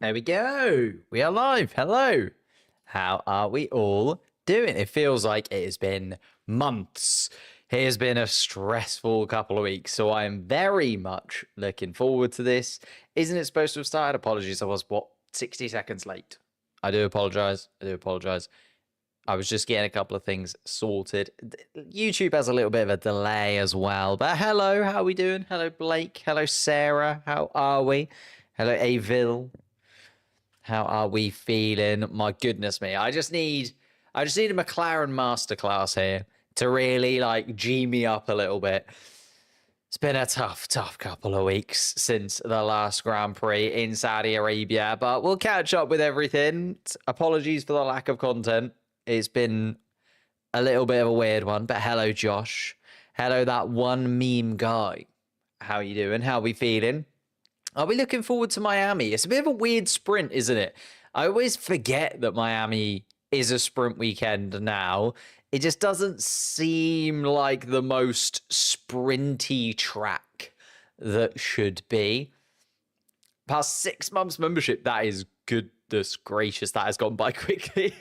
There we go. We are live. Hello. How are we all doing? It feels like it has been months. It has been a stressful couple of weeks, so I am very much looking forward to this. Isn't it supposed to have started? Apologies, I was, 60 seconds late. I do apologize. I do apologize. I was just getting a couple of things sorted. YouTube has a little bit of a delay as well. But hello, how are we doing? Hello, Blake. Hello, Sarah. How are we? Hello, Avil. How are we feeling? My goodness me. I just need a McLaren masterclass here to really like G me up a little bit. It's been a tough couple of weeks since the last Grand Prix in Saudi Arabia, but we'll catch up with everything. Apologies for the lack of content. It's been a little bit of a weird one, but hello, Josh. Hello, that one meme guy. How you doing? How are we feeling? Are we looking forward to Miami? It's a bit of a weird sprint, isn't it? I always forget that Miami is a sprint weekend now. It just doesn't seem like the most sprinty track that should be. Past 6 months membership, that is goodness gracious. That has gone by quickly.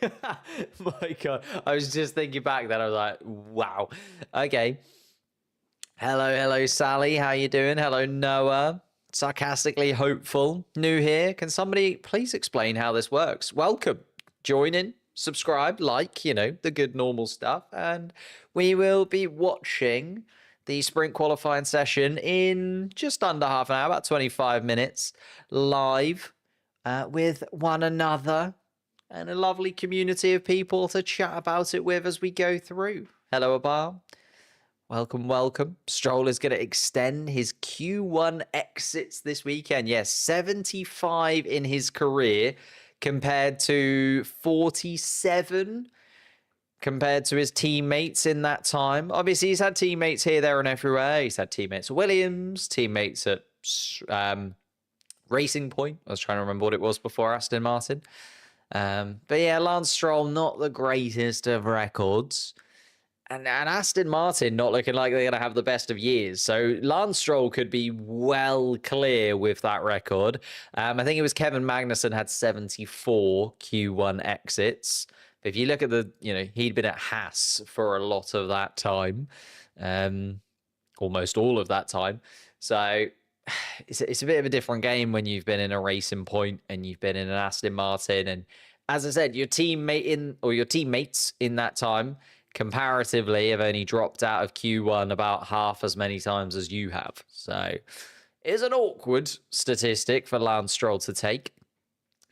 My God. I was just thinking back then. I was like, wow. Okay. Hello, Sally. How you doing? Hello, Noah. Sarcastically hopeful. New here. Can somebody please explain how this works? Welcome. Join in, subscribe, like, the good normal stuff. And we will be watching the sprint qualifying session in just under half an hour, about 25 minutes, live with one another and a lovely community of people to chat about it with as we go through. Hello, Abar. Welcome. Stroll is going to extend his Q1 exits this weekend. Yes, 75 in his career compared to 47 compared to his teammates in that time. Obviously, he's had teammates here, there, and everywhere. He's had teammates at Williams, teammates at Racing Point. I was trying to remember what it was before Aston Martin. But yeah, Lance Stroll, not the greatest of records. And Aston Martin not looking like they're going to have the best of years. So Lance Stroll could be well clear with that record. I think it was Kevin Magnussen had 74 Q1 exits. But if you look at he'd been at Haas for a lot of that time, almost all of that time. So it's a bit of a different game when you've been in a Racing Point and you've been in an Aston Martin. And as I said, your teammates in that time comparatively have only dropped out of Q1 about half as many times as you have. So it's an awkward statistic for Lance Stroll to take.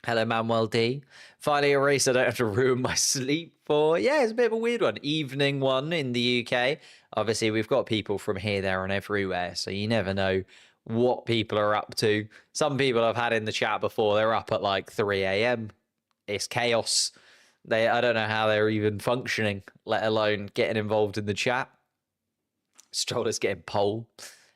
Hello, Manuel D. Finally, a race I don't have to ruin my sleep for. Yeah, it's a bit of a weird one. Evening one in the UK. Obviously, we've got people from here, there, and everywhere. So you never know what people are up to. Some people I've had in the chat before, they're up at like 3 a.m. It's chaos. I don't know how they're even functioning, let alone getting involved in the chat. Stroller's getting pole.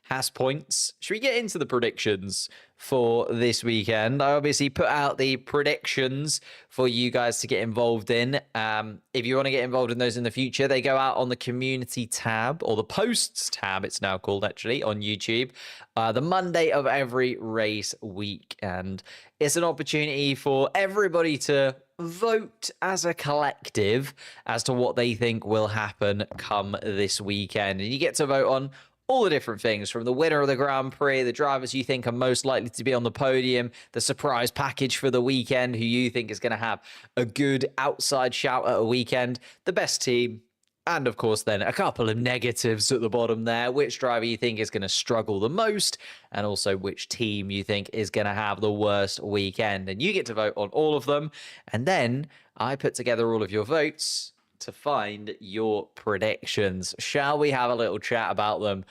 Has points. Should we get into the predictions for this weekend? I obviously put out the predictions for you guys to get involved in. If you want to get involved in those in the future, they go out on the community tab, or the posts tab, it's now called actually, on YouTube, the Monday of every race week. And it's an opportunity for everybody to vote as a collective as to what they think will happen come this weekend. And you get to vote on all the different things, from the winner of the Grand Prix, the drivers you think are most likely to be on the podium, the surprise package for the weekend, who you think is going to have a good outside shout at a weekend, the best team, and of course then a couple of negatives at the bottom there, which driver you think is going to struggle the most, and also which team you think is going to have the worst weekend. And you get to vote on all of them, and then I put together all of your votes to find your predictions. Shall we have a little chat about them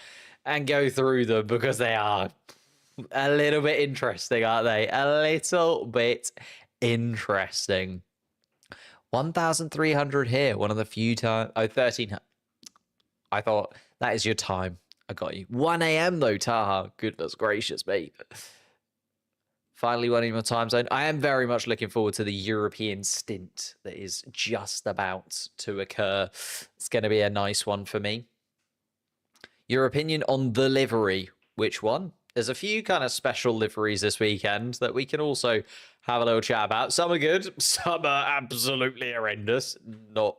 and go through them, because they are a little bit interesting, aren't they? A little bit interesting. 1,300 here, one of the few times. Oh, 1,300. I thought that is your time. I got you. 1 a.m. though, Taha. Goodness gracious me. Finally, one in your time zone. I am very much looking forward to the European stint that is just about to occur. It's going to be a nice one for me. Your opinion on the livery. Which one? there's a few kind of special liveries this weekend that we can also have a little chat about. Some are good, some are absolutely horrendous. Not,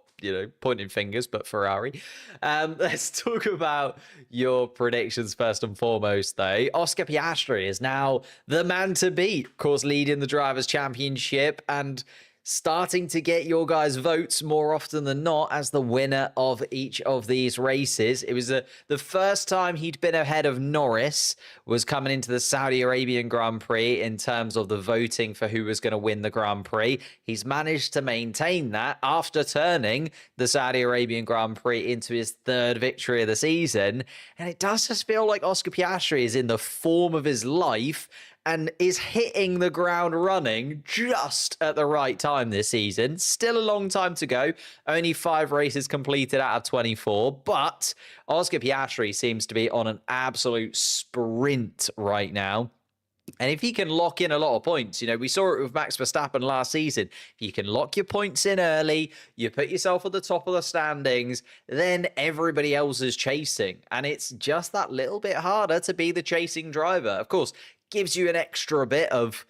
pointing fingers, but Ferrari. Let's talk about your predictions first and foremost, though. Oscar Piastri is now the man to beat, of course, leading the Drivers' Championship and starting to get your guys' votes more often than not as the winner of each of these races. It was the first time he'd been ahead of Norris, was coming into the Saudi Arabian Grand Prix in terms of the voting for who was going to win the Grand Prix. He's managed to maintain that after turning the Saudi Arabian Grand Prix into his third victory of the season. And it does just feel like Oscar Piastri is in the form of his life and is hitting the ground running just at the right time this season. Still a long time to go. Only 5 races completed out of 24. But Oscar Piastri seems to be on an absolute sprint right now. And if he can lock in a lot of points, we saw it with Max Verstappen last season. If you can lock your points in early, you put yourself at the top of the standings, then everybody else is chasing. And it's just that little bit harder to be the chasing driver. Of course, gives you an extra bit of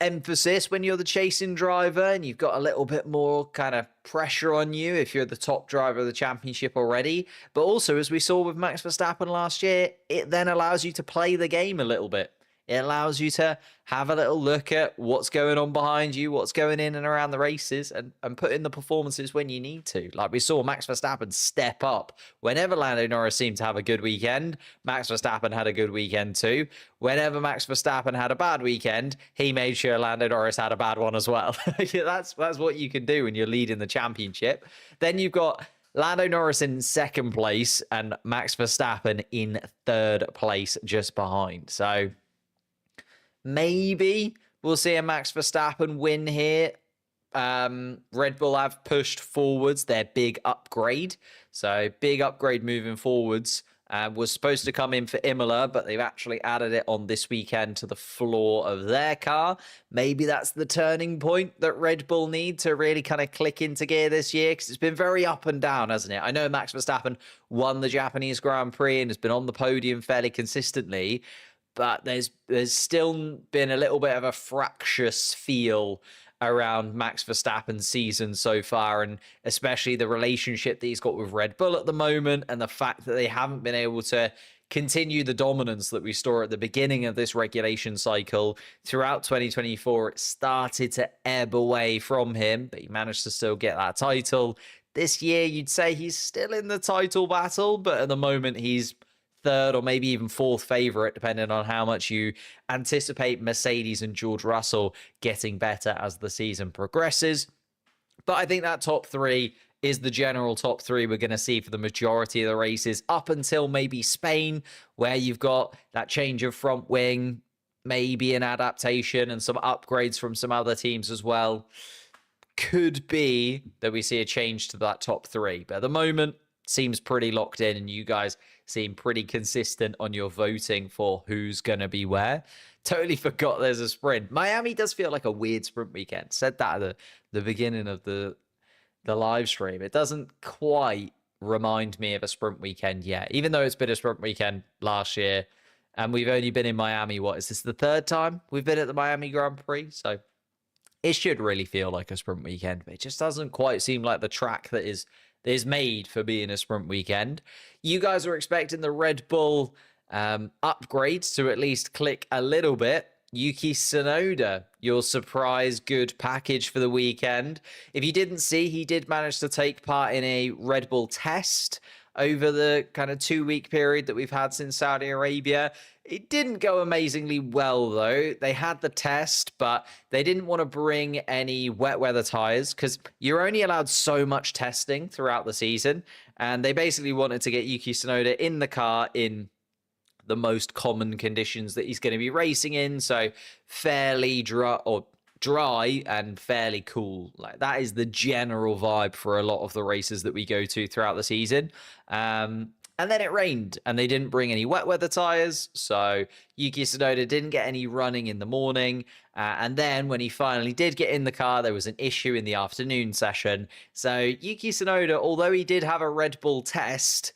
emphasis when you're the chasing driver and you've got a little bit more kind of pressure on you if you're the top driver of the championship already. But also, as we saw with Max Verstappen last year, it then allows you to play the game a little bit. It allows you to have a little look at what's going on behind you, what's going in and around the races, and put in the performances when you need to. Like we saw Max Verstappen step up. Whenever Lando Norris seemed to have a good weekend, Max Verstappen had a good weekend too. Whenever Max Verstappen had a bad weekend, he made sure Lando Norris had a bad one as well. That's what you can do when you're leading the championship. Then you've got Lando Norris in second place and Max Verstappen in third place just behind. So maybe we'll see a Max Verstappen win here. Red Bull have pushed forwards their big upgrade. So big upgrade moving forwards. Was supposed to come in for Imola, but they've actually added it on this weekend to the floor of their car. Maybe that's the turning point that Red Bull need to really kind of click into gear this year, because it's been very up and down, hasn't it? I know Max Verstappen won the Japanese Grand Prix and has been on the podium fairly consistently, but there's still been a little bit of a fractious feel around Max Verstappen's season so far, and especially the relationship that he's got with Red Bull at the moment, and the fact that they haven't been able to continue the dominance that we saw at the beginning of this regulation cycle. Throughout 2024, it started to ebb away from him, but he managed to still get that title. This year, you'd say he's still in the title battle, but at the moment, he's third or maybe even fourth favorite, depending on how much you anticipate Mercedes and George Russell getting better as the season progresses. But I think that top 3 is the general top 3 we're going to see for the majority of the races, up until maybe Spain, where you've got that change of front wing, maybe an adaptation and some upgrades from some other teams as well. Could be that we see a change to that top 3. But at the moment, seems pretty locked in, and you guys seem pretty consistent on your voting for who's going to be where. Totally forgot there's a sprint. Miami does feel like a weird sprint weekend. Said that at the beginning of the live stream. It doesn't quite remind me of a sprint weekend yet, even though it's been a sprint weekend last year. And we've only been in Miami, is this the 3rd time we've been at the Miami Grand Prix? So it should really feel like a sprint weekend, but it just doesn't quite seem like the track that is made for being a sprint weekend. You guys are expecting the Red Bull upgrades to at least click a little bit. Yuki Tsunoda, your surprise good package for the weekend. If you didn't see, he did manage to take part in a Red Bull test over the kind of 2-week period that we've had since Saudi Arabia. It didn't go amazingly well, though. They had the test, but they didn't want to bring any wet weather tires because you're only allowed so much testing throughout the season. And they basically wanted to get Yuki Tsunoda in the car in the most common conditions that he's going to be racing in. So fairly dry and fairly cool. Like that is the general vibe for a lot of the races that we go to throughout the season. And then it rained and they didn't bring any wet weather tires. So Yuki Tsunoda didn't get any running in the morning. And then when he finally did get in the car, there was an issue in the afternoon session. So Yuki Tsunoda, although he did have a Red Bull test,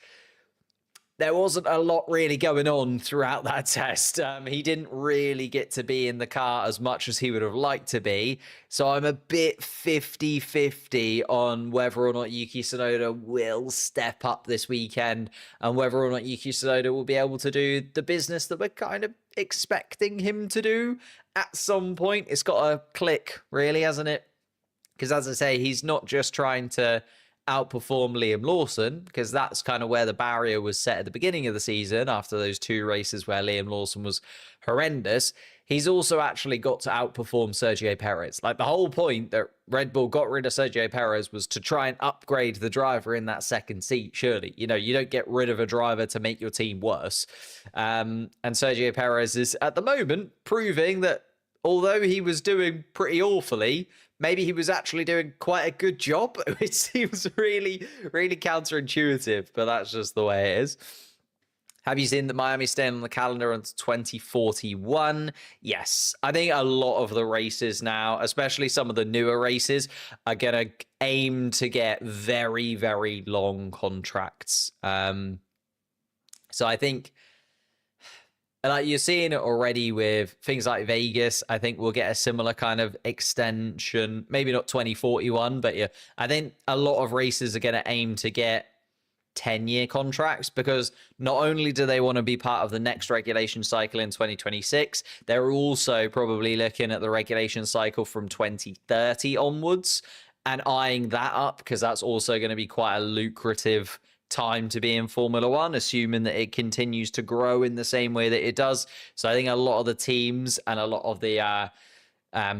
there wasn't a lot really going on throughout that test. He didn't really get to be in the car as much as he would have liked to be. So I'm a bit 50-50 on whether or not Yuki Tsunoda will step up this weekend and whether or not Yuki Tsunoda will be able to do the business that we're kind of expecting him to do at some point. It's got to click, really, hasn't it? Because as I say, he's not just trying to outperform Liam Lawson, because that's kind of where the barrier was set at the beginning of the season after those 2 races where Liam Lawson was horrendous. He's also actually got to outperform Sergio Perez. Like, the whole point that Red Bull got rid of Sergio Perez was to try and upgrade the driver in that second seat, surely. You know, you don't get rid of a driver to make your team worse. And Sergio Perez is, at the moment, proving that although he was doing pretty awfully, maybe he was actually doing quite a good job. It seems really, really counterintuitive, but that's just the way it is. Have you seen that Miami's staying on the calendar until 2041? Yes. I think a lot of the races now, especially some of the newer races, are going to aim to get very, very long contracts. So I think, like, you're seeing it already with things like Vegas. I think we'll get a similar kind of extension, maybe not 2041, but yeah, I think a lot of races are going to aim to get 10-year contracts, because not only do they want to be part of the next regulation cycle in 2026, they're also probably looking at the regulation cycle from 2030 onwards and eyeing that up, because that's also going to be quite a lucrative time to be in Formula One, assuming that it continues to grow in the same way that it does. So I think a lot of the teams and a lot of the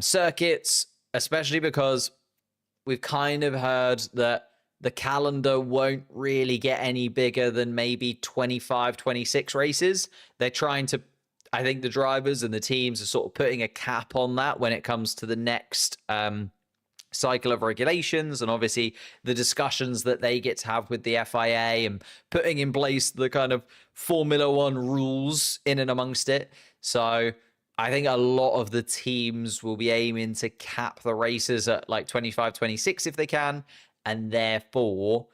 circuits, especially because we've kind of heard that the calendar won't really get any bigger than maybe 25, 26 races. They're trying to, I think the drivers and the teams are sort of putting a cap on that when it comes to the next cycle of regulations, and obviously the discussions that they get to have with the FIA and putting in place the kind of Formula One rules in and amongst it. So I think a lot of the teams will be aiming to cap the races at like 25, 26 if they can. And therefore,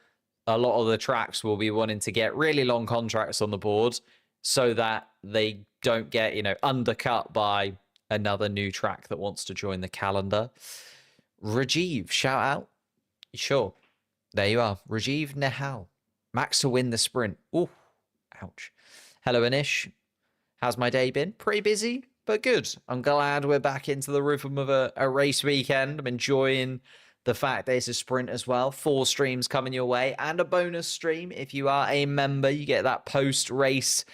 a lot of the tracks will be wanting to get really long contracts on the board so that they don't get, undercut by another new track that wants to join the calendar. Rajiv, shout out. Sure. There you are. Rajiv Nehal. Max to win the sprint. Ooh, ouch. Hello, Anish. How's my day been? Pretty busy, but good. I'm glad we're back into the rhythm of a race weekend. I'm enjoying the fact that it's a sprint as well. 4 streams coming your way and a bonus stream. If you are a member, you get that post-race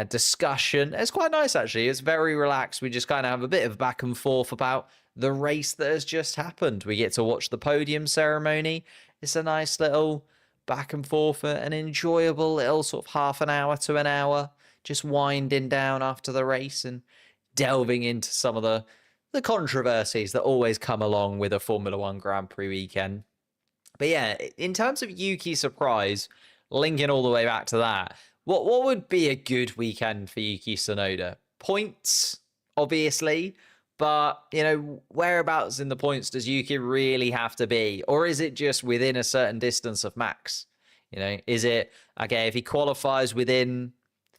discussion. It's quite nice, actually. It's very relaxed. We just kind of have a bit of back and forth about the race that has just happened. We get to watch the podium ceremony. It's a nice little back and forth, an enjoyable little sort of half an hour to an hour, just winding down after the race and delving into some of the controversies that always come along with a Formula One Grand Prix weekend. But yeah, in terms of Yuki's surprise, linking all the way back to that, what would be a good weekend for Yuki Tsunoda? Points, obviously, but, whereabouts in the points does Yuki really have to be? Or is it just within a certain distance of Max? Is it, okay, if he qualifies within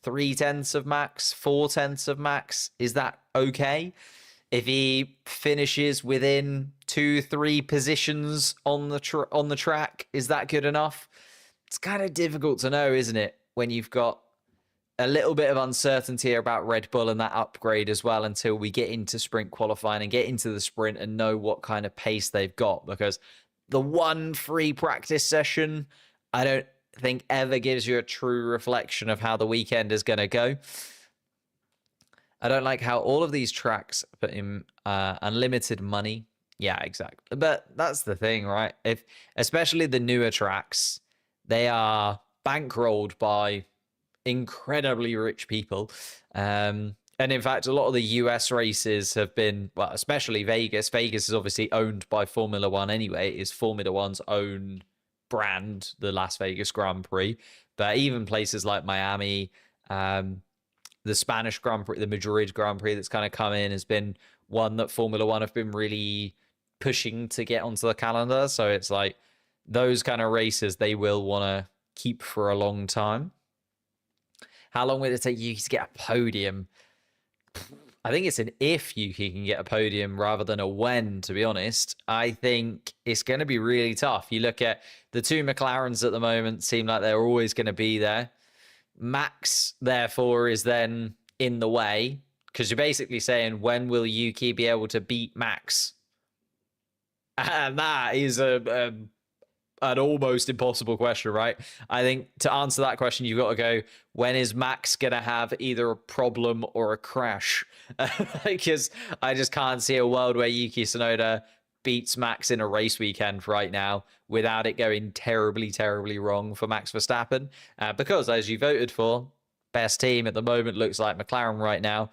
3/10 of Max, 4/10 of Max, is that okay? If he finishes within 2-3 positions on the track, is that good enough? It's kind of difficult to know, isn't it? When you've got a little bit of uncertainty about Red Bull and that upgrade as well, until we get into sprint qualifying and get into the sprint and know what kind of pace they've got. Because the one free practice session, I don't think ever gives you a true reflection of how the weekend is going to go. I don't like how all of these tracks put in unlimited money. Yeah, exactly. But that's the thing, right? Especially the newer tracks, they are bankrolled by incredibly rich people. And in fact, a lot of the US races have been, well, especially Vegas. Vegas is obviously owned by Formula One anyway. It is Formula One's own brand, the Las Vegas Grand Prix. But even places like Miami, the Spanish Grand Prix, the Madrid Grand Prix that's kind of come in, has been one that Formula One have been really pushing to get onto the calendar. So it's like those kind of races they will want to keep for a long time. How long will it take Yuki to get a podium? I think it's an if Yuki can get a podium rather than a when, to be honest. I think it's going to be really tough. You look at the two McLarens at the moment, seem like they're always going to be there. Max, therefore, is then in the way because you're basically saying, when will Yuki be able to beat Max? And that is an almost impossible question, right? I think to answer that question, you've got to go, when is Max going to have either a problem or a crash? Because I just can't see a world where Yuki Tsunoda beats Max in a race weekend right now without it going terribly, terribly wrong for Max Verstappen. Because as you voted for, best team at the moment looks like McLaren right now.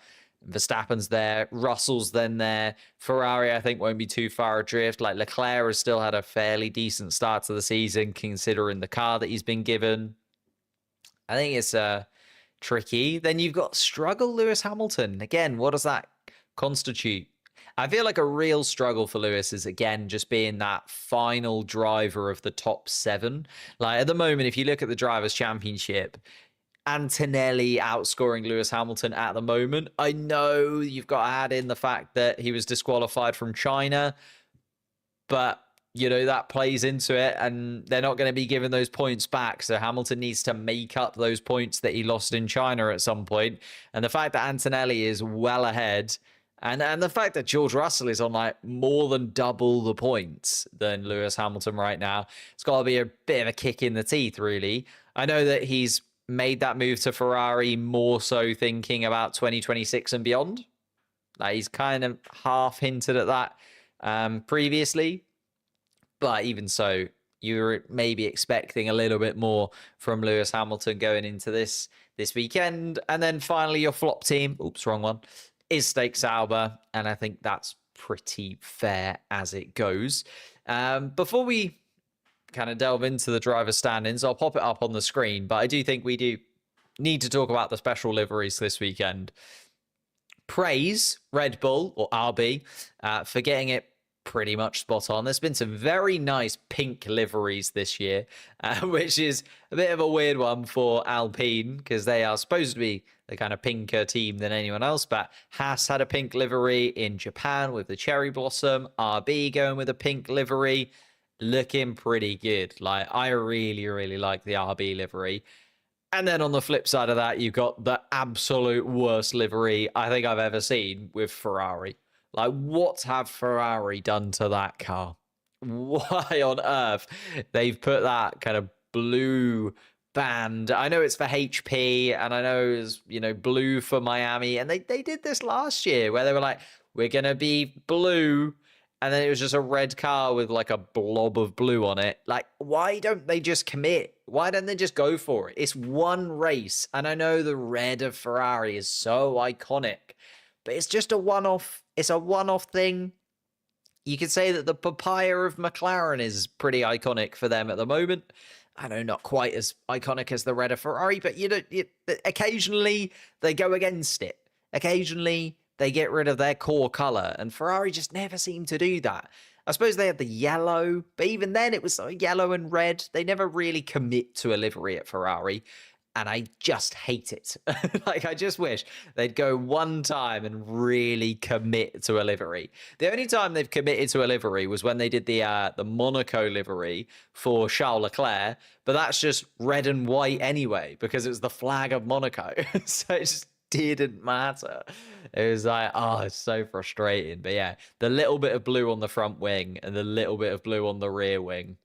Verstappen's there, Russell's then there. Ferrari, I think, won't be too far adrift. Like, Leclerc has still had a fairly decent start to the season, considering the car that he's been given. I think it's tricky. Then you've got struggle Lewis Hamilton. Again, what does that constitute? I feel like a real struggle for Lewis is, again, just being that final driver of the top 7. Like, at the moment, if you look at the Drivers' Championship, Antonelli outscoring Lewis Hamilton at the moment. I know you've got to add in the fact that he was disqualified from China, but you know that plays into it, and they're not going to be giving those points back. So Hamilton needs to make up those points that he lost in China at some point. And the fact that Antonelli is well ahead, and the fact that George Russell is on like more than double the points than Lewis Hamilton right now, it's got to be a bit of a kick in the teeth, really. I know that he's made that move to Ferrari more so thinking about 2026 and beyond. Like, he's kind of half hinted at that previously, but even so, you were maybe expecting a little bit more from Lewis Hamilton going into this weekend. And then finally, your flop team, oops, wrong one, is Stake Sauber, and I think that's pretty fair as it goes. Before we kind of delve into the driver standings, I'll pop it up on the screen, but I do think we do need to talk about the special liveries this weekend. Praise Red Bull, or RB, for getting it pretty much spot on. There's been some very nice pink liveries this year, which is a bit of a weird one for Alpine, because they are supposed to be the kind of pinker team than anyone else, but Haas had a pink livery in Japan with the cherry blossom, RB going with a pink livery, looking pretty good. Like, I really, really like the RB livery. And then on the flip side of that, you've got the absolute worst livery I think I've ever seen with Ferrari. Like, what have Ferrari done to that car? Why on earth they've put that kind of blue band? I know it's for HP, and I know it's, you know, blue for Miami. And they did this last year where they were like, we're going to be blue. And then it was just a red car with like a blob of blue on it. Like, why don't they just commit? Why don't they just go for it? It's one race. And I know the red of Ferrari is so iconic, but it's just a one-off. It's a one-off thing. You could say that the papaya of McLaren is pretty iconic for them at the moment. I know, not quite as iconic as the red of Ferrari, but you know, occasionally they go against it. Occasionally they get rid of their core color, and Ferrari just never seem to do that. I suppose they had the yellow, but even then it was yellow and red. They never really commit to a livery at Ferrari, and I just hate it. Like, I just wish they'd go one time and really commit to a livery. The only time they've committed to a livery was when they did the Monaco livery for Charles Leclerc, but that's just red and white anyway, because it was the flag of Monaco. So it just didn't matter. It was like, oh, it's so frustrating. But yeah, the little bit of blue on the front wing and the little bit of blue on the rear wing,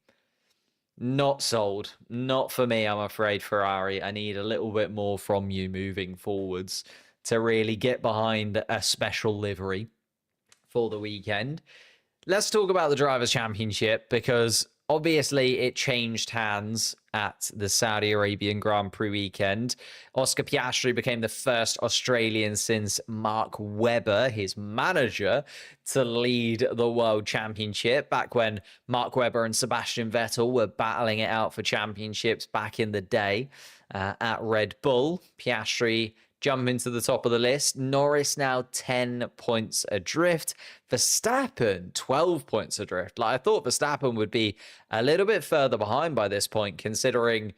not sold. Not for me, I'm afraid, Ferrari. I need a little bit more from you moving forwards to really get behind a special livery for the weekend. Let's talk about the Drivers' Championship, because obviously it changed hands at the Saudi Arabian Grand Prix weekend. Oscar Piastri became the first Australian since Mark Webber, his manager, to lead the World Championship, back when Mark Webber and Sebastian Vettel were battling it out for championships back in the day at Red Bull. Piastri jumping to the top of the list. Norris now 10 points adrift. Verstappen 12 points adrift. Like, I thought Verstappen would be a little bit further behind by this point, considering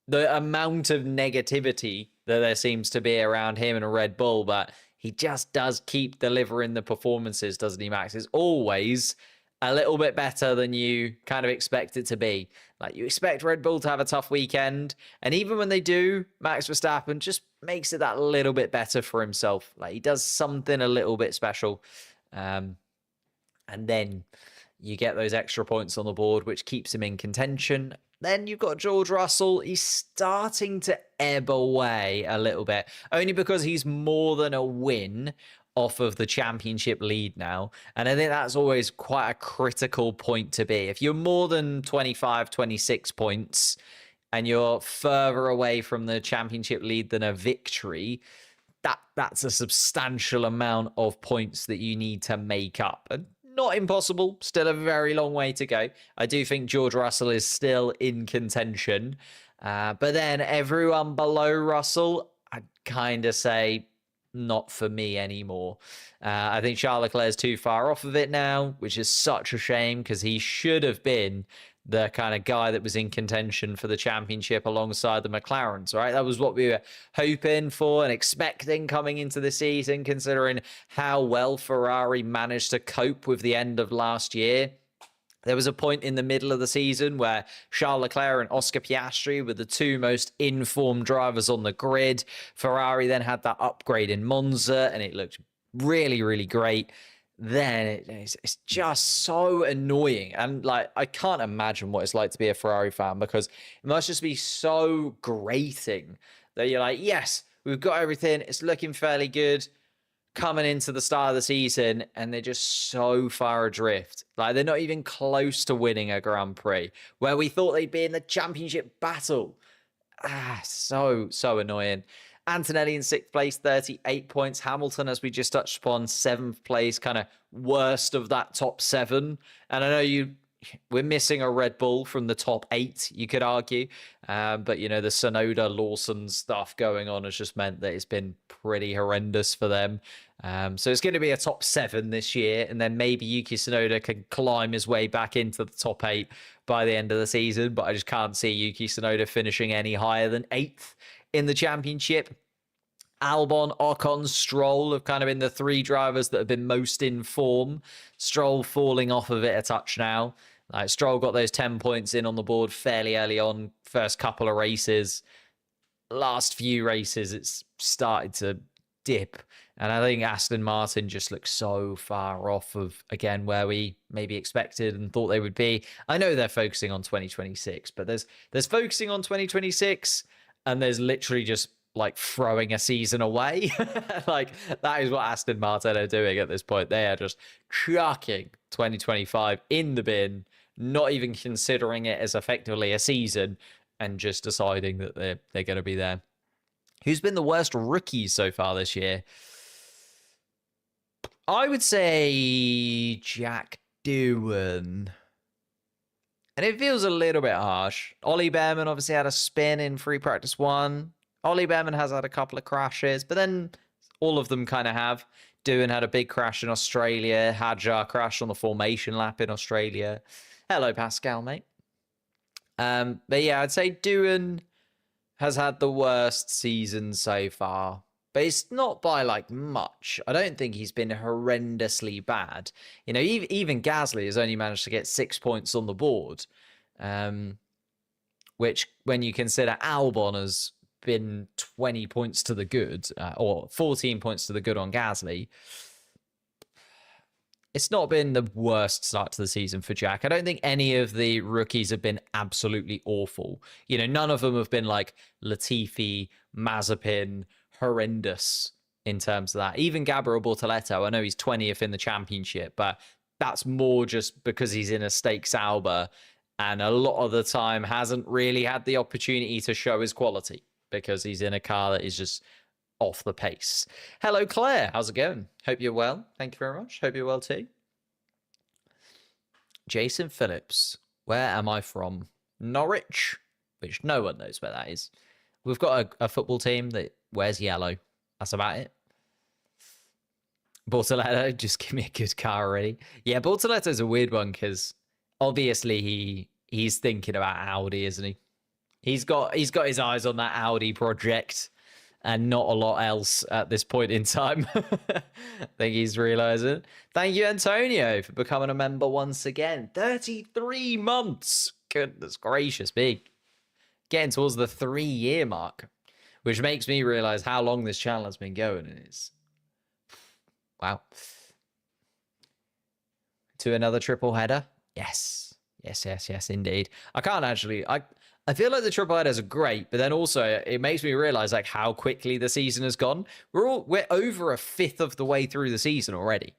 the amount of negativity that there seems to be around him and a Red Bull, but he just does keep delivering the performances, doesn't he, Max? It's always a little bit better than you kind of expect it to be. Like, you expect Red Bull to have a tough weekend, and even when they do, Max Verstappen just makes it that little bit better for himself. Like, he does something a little bit special. And then you get those extra points on the board, which keeps him in contention. Then you've got George Russell. He's starting to ebb away a little bit, only because he's more than a win off of the championship lead now. And I think that's always quite a critical point to be. If you're more than 25, 26 points and you're further away from the championship lead than a victory, that's a substantial amount of points that you need to make up. And not impossible, still a very long way to go. I do think George Russell is still in contention. But then everyone below Russell, I'd kind of say not for me anymore. I think Charles Leclerc is too far off of it now, which is such a shame because he should have been the kind of guy that was in contention for the championship alongside the McLarens, right? That was what we were hoping for and expecting coming into the season, considering how well Ferrari managed to cope with the end of last year. There was a point in the middle of the season where Charles Leclerc and Oscar Piastri were the two most informed drivers on the grid. Ferrari then had that upgrade in Monza, and it looked really, really great. Then it's just so annoying. And like, I can't imagine what it's like to be a Ferrari fan, because it must just be so grating that you're like, yes, we've got everything. It's looking fairly good coming into the start of the season, and they're just so far adrift. Like, they're not even close to winning a Grand Prix where we thought they'd be in the championship battle. So annoying. Antonelli in 6th place, 38 points. Hamilton, as we just touched upon, 7th place, kind of worst of that top 7. And I know we're missing a Red Bull from the top 8, you could argue. But, you know, the Tsunoda, Lawson stuff going on has just meant that it's been pretty horrendous for them. So it's going to be a top 7 this year. And then maybe Yuki Tsunoda can climb his way back into the top 8 by the end of the season. But I just can't see Yuki Tsunoda finishing any higher than 8th in the championship. Albon, Ocon, Stroll have kind of been the 3 drivers that have been most in form. Stroll falling off of it a touch now. Like, Stroll got those 10 points in on the board fairly early on, first couple of races. Last few races, it's started to dip. And I think Aston Martin just looks so far off of, again, where we maybe expected and thought they would be. I know they're focusing on 2026, but there's focusing on 2026, and there's literally just like throwing a season away. Like, that is what Aston Martin are doing at this point. They are just chucking 2025 in the bin, not even considering it as effectively a season, and just deciding that they're going to be there. Who's been the worst rookie so far this year? I would say Jack Doohan. And it feels a little bit harsh. Ollie Behrman obviously had a spin in free practice 1. Ollie Behrman has had a couple of crashes, but then all of them kind of have. Doohan had a big crash in Australia. Hadjar crashed on the formation lap in Australia. Hello, Pascal, mate. But yeah, I'd say Doohan has had the worst season so far. But it's not by like much. I don't think he's been horrendously bad. You know, even Gasly has only managed to get 6 points on the board. Which, when you consider Albon has been 20 points to the good, or 14 points to the good on Gasly, it's not been the worst start to the season for Jack. I don't think any of the rookies have been absolutely awful. You know, none of them have been like Latifi, Mazepin, horrendous in terms of that. Even Gabriel Bortoleto, I know he's 20th in the championship, but that's more just because he's in a Stake Sauber and a lot of the time hasn't really had the opportunity to show his quality because he's in a car that is just off the pace. Hello, Claire. How's it going? Hope you're well. Thank you very much. Hope you're well too. Jason Phillips. Where am I from? Norwich, which no one knows where that is. We've got a football team that wears yellow. That's about it. Bortoleto, just give me a good car already. Yeah, Bortoleto's a weird one because obviously he's thinking about Audi, isn't he? He's got his eyes on that Audi project and not a lot else at this point in time. I think he's realizing. Thank you, Antonio, for becoming a member once again. 33 months. Goodness gracious, big. Getting towards the 3-year mark, which makes me realize how long this channel has been going. And it's wow. To another triple header. Yes. Yes, indeed. I can't actually. I feel like the triple headers are great, but then also it makes me realize like how quickly the season has gone. We're over a fifth of the way through the season already,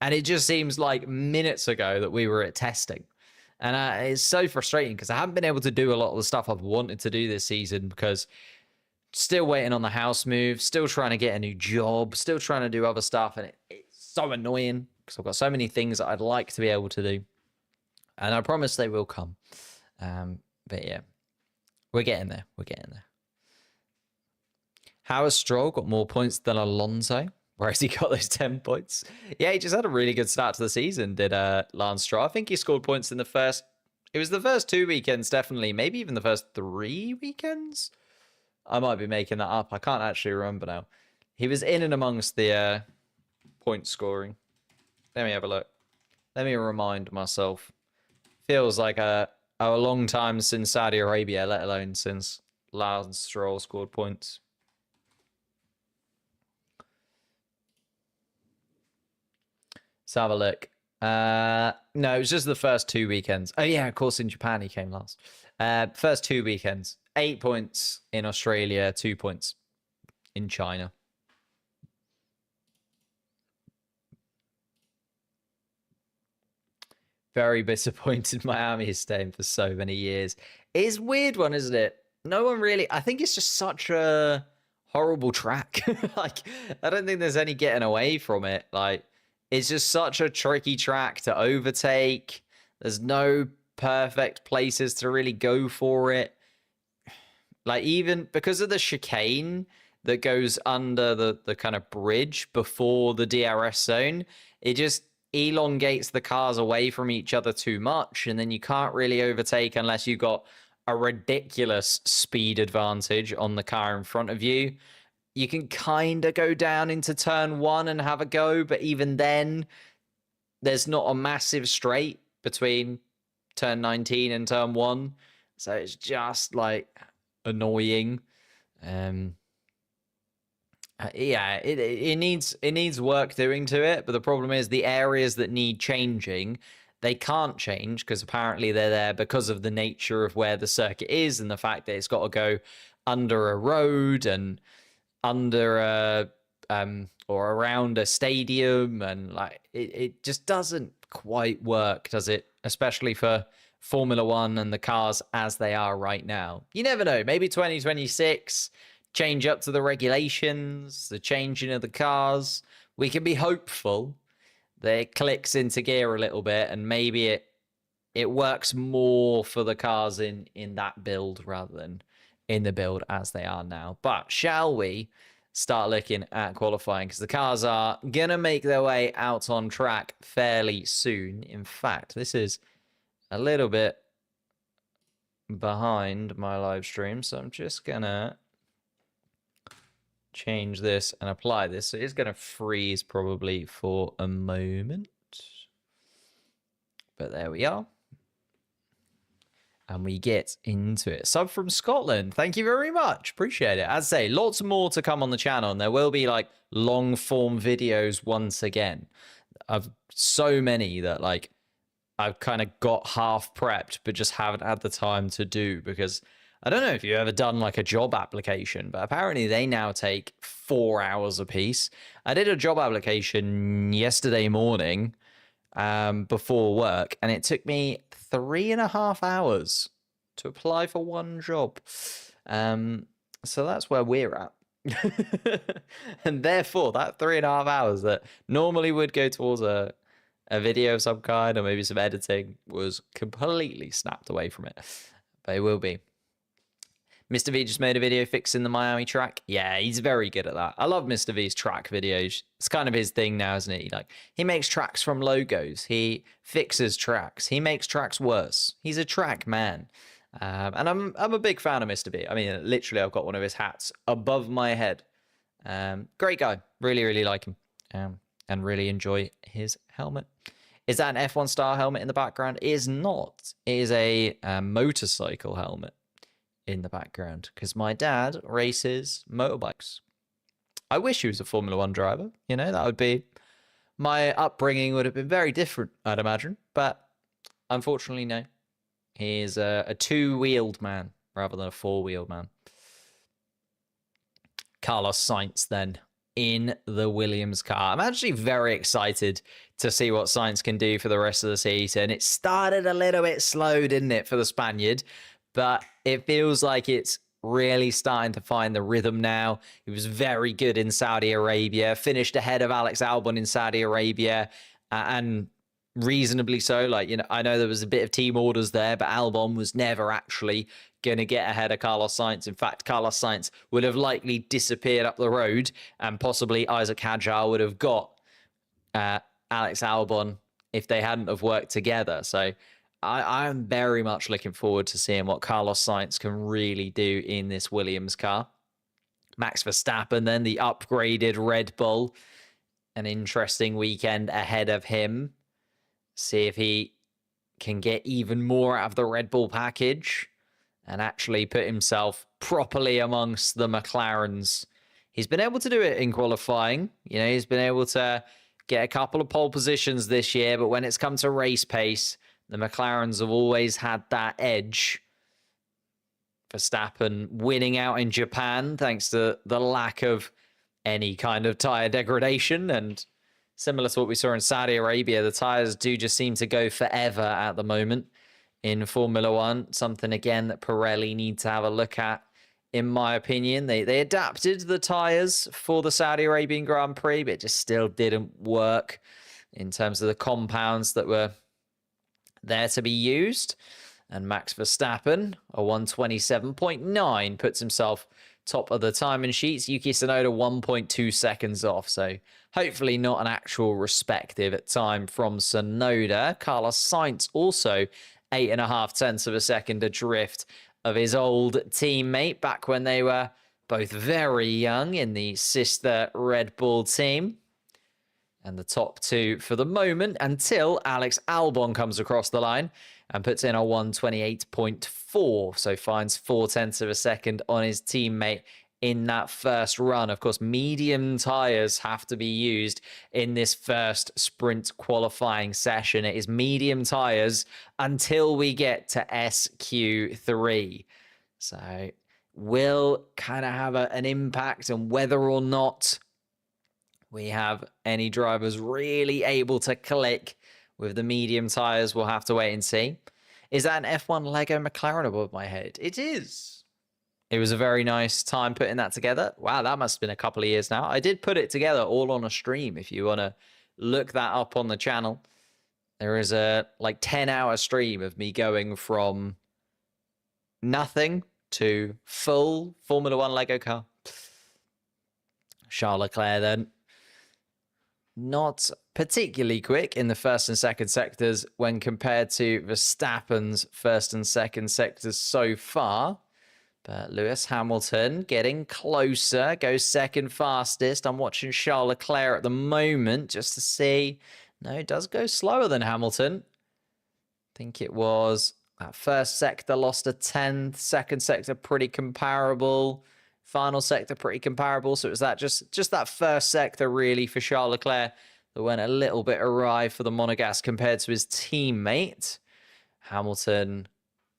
and it just seems like minutes ago that we were at testing, and it's so frustrating because I haven't been able to do a lot of the stuff I've wanted to do this season because still waiting on the house move, still trying to get a new job, still trying to do other stuff, and it's so annoying because I've got so many things that I'd like to be able to do, and I promise they will come. But yeah. We're getting there. How has Stroll got more points than Alonso? Where has he got those 10 points? Yeah, he just had a really good start to the season, did Lance Stroll. I think he scored points in the first 2 weekends, definitely. Maybe even the first 3 weekends? I might be making that up. I can't actually remember now. He was in and amongst the point scoring. Let me have a look. Let me remind myself. Feels like a long time since Saudi Arabia, let alone since Lance Stroll scored points. Let's have a look. No, it was just the first 2 weekends. Oh, yeah, of course, in Japan he came last. First 2 weekends. 8 points in Australia, 2 points in China. Very disappointed Miami is staying for so many years. It's a weird one, isn't it? No one really... I think it's just such a horrible track. Like, I don't think there's any getting away from it. Like, it's just such a tricky track to overtake. There's no perfect places to really go for it. Like, even because of the chicane that goes under the kind of bridge before the DRS zone, it just elongates the cars away from each other too much, and then you can't really overtake unless you've got a ridiculous speed advantage on the car in front of you. You can kind of go down into turn 1 and have a go, but even then, there's not a massive straight between turn 19 and turn 1, so it's just like annoying. Yeah, it needs work doing to it, but the problem is the areas that need changing, they can't change because apparently they're there because of the nature of where the circuit is and the fact that it's got to go under a road and under a or around a stadium, and like it just doesn't quite work, does it? Especially for Formula One and the cars as they are right now. You never know. Maybe 2026. Change up to the regulations, the changing of the cars. We can be hopeful that it clicks into gear a little bit and maybe it works more for the cars in that build rather than in the build as they are now. But shall we start looking at qualifying? Because the cars are going to make their way out on track fairly soon. In fact, this is a little bit behind my live stream, so I'm just going to change this and apply this. So it's going to freeze probably for a moment. But there we are. And we get into it. Sub from Scotland. Thank you very much. Appreciate it. As I say, lots more to come on the channel. And there will be like long form videos once again. I've so many that like I've kind of got half prepped, but just haven't had the time to do because I don't know if you've ever done like a job application, but apparently they now take 4 hours a piece. I did a job application yesterday morning before work, and it took me 3.5 hours to apply for one job. So that's where we're at. And therefore, that 3.5 hours that normally would go towards a video of some kind or maybe some editing was completely snapped away from it. But it will be. Mr. V just made a video fixing the Miami track. Yeah, he's very good at that. I love Mr. V's track videos. It's kind of his thing now, isn't it? Like, he makes tracks from logos. He fixes tracks. He makes tracks worse. He's a track man. And I'm a big fan of Mr. B. I mean, literally, I've got one of his hats above my head. Great guy. Really, really like him. And really enjoy his helmet. Is that an F1 style helmet in the background? It is not. It is a motorcycle helmet in the background because my dad races motorbikes. I wish he was a Formula One driver. You know, that would be my upbringing would have been very different, I'd imagine. But unfortunately, no. He's a two-wheeled man rather than a four-wheeled man. Carlos Sainz then in the Williams car. I'm actually very excited to see what Sainz can do for the rest of the season. It started a little bit slow, didn't it, for the Spaniard? But it feels like it's really starting to find the rhythm now. He was very good in Saudi Arabia, finished ahead of Alex Albon in Saudi Arabia, and reasonably so. Like, you know, I know there was a bit of team orders there, but Albon was never actually going to get ahead of Carlos Sainz. In fact, Carlos Sainz would have likely disappeared up the road, and possibly Isaac Hadjar would have got Alex Albon if they hadn't have worked together. So I'm very much looking forward to seeing what Carlos Sainz can really do in this Williams car. Max Verstappen, then the upgraded Red Bull. An interesting weekend ahead of him. See if he can get even more out of the Red Bull package and actually put himself properly amongst the McLarens. He's been able to do it in qualifying. You know, he's been able to get a couple of pole positions this year, but when it's come to race pace, the McLarens have always had that edge. Verstappen winning out in Japan thanks to the lack of any kind of tyre degradation, and similar to what we saw in Saudi Arabia, the tyres do just seem to go forever at the moment in Formula One. Something, again, that Pirelli need to have a look at, in my opinion. They adapted the tyres for the Saudi Arabian Grand Prix, but it just still didn't work in terms of the compounds that were there to be used. And Max Verstappen, a 127.9, puts himself top of the timing sheets. Yuki Tsunoda 1.2 seconds off, so hopefully not an actual respective at time from Tsunoda. Carlos Sainz also 8.5 tenths of a second adrift of his old teammate back when they were both very young in the sister Red Bull team. And the top two for the moment until Alex Albon comes across the line and puts in a 128.4. So finds 4 tenths of a second on his teammate in that first run. Of course, medium tyres have to be used in this first sprint qualifying session. It is medium tyres until we get to SQ3. So will kind of have an impact on whether or not we have any drivers really able to click with the medium tyres. We'll have to wait and see. Is that an F1 Lego McLaren above my head? It is. It was a very nice time putting that together. Wow, that must have been a couple of years now. I did put it together all on a stream. If you want to look that up on the channel, there is a 10-hour stream of me going from nothing to full Formula One Lego car. Charles Leclerc then, not particularly quick in the first and second sectors when compared to Verstappen's first and second sectors so far. But Lewis Hamilton getting closer, goes second fastest. I'm watching Charles Leclerc at the moment just to see. No, it does go slower than Hamilton. I think it was that first sector lost a tenth, second sector pretty comparable. Final sector pretty comparable. So it was that just that first sector really for Charles Leclerc that went a little bit awry for the Monegasque compared to his teammate. Hamilton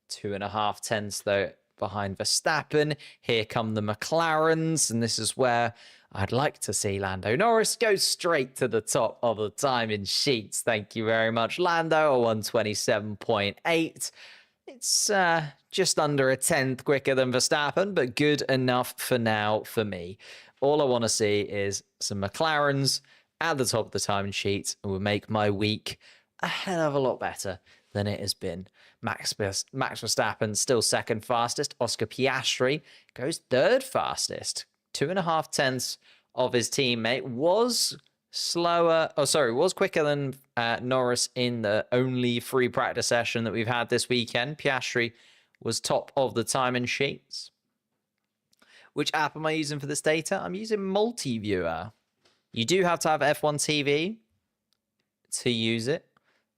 2.5 tenths though behind Verstappen. Here come the McLarens, and this is where I'd like to see Lando Norris go straight to the top of the timing sheets. Thank you very much, Lando, a 127.8. It's just under a tenth quicker than Verstappen, but good enough for now for me. All I want to see is some McLarens at the top of the timing sheet, and will make my week a hell of a lot better than it has been. Max Verstappen still second fastest. Oscar Piastri goes third fastest. 2.5 tenths of his teammate. Was quicker than Norris in the only free practice session that we've had this weekend. Piastri was top of the timing sheets. Which app am I using for this data? I'm using Multiviewer. You do have to have F1 TV to use it.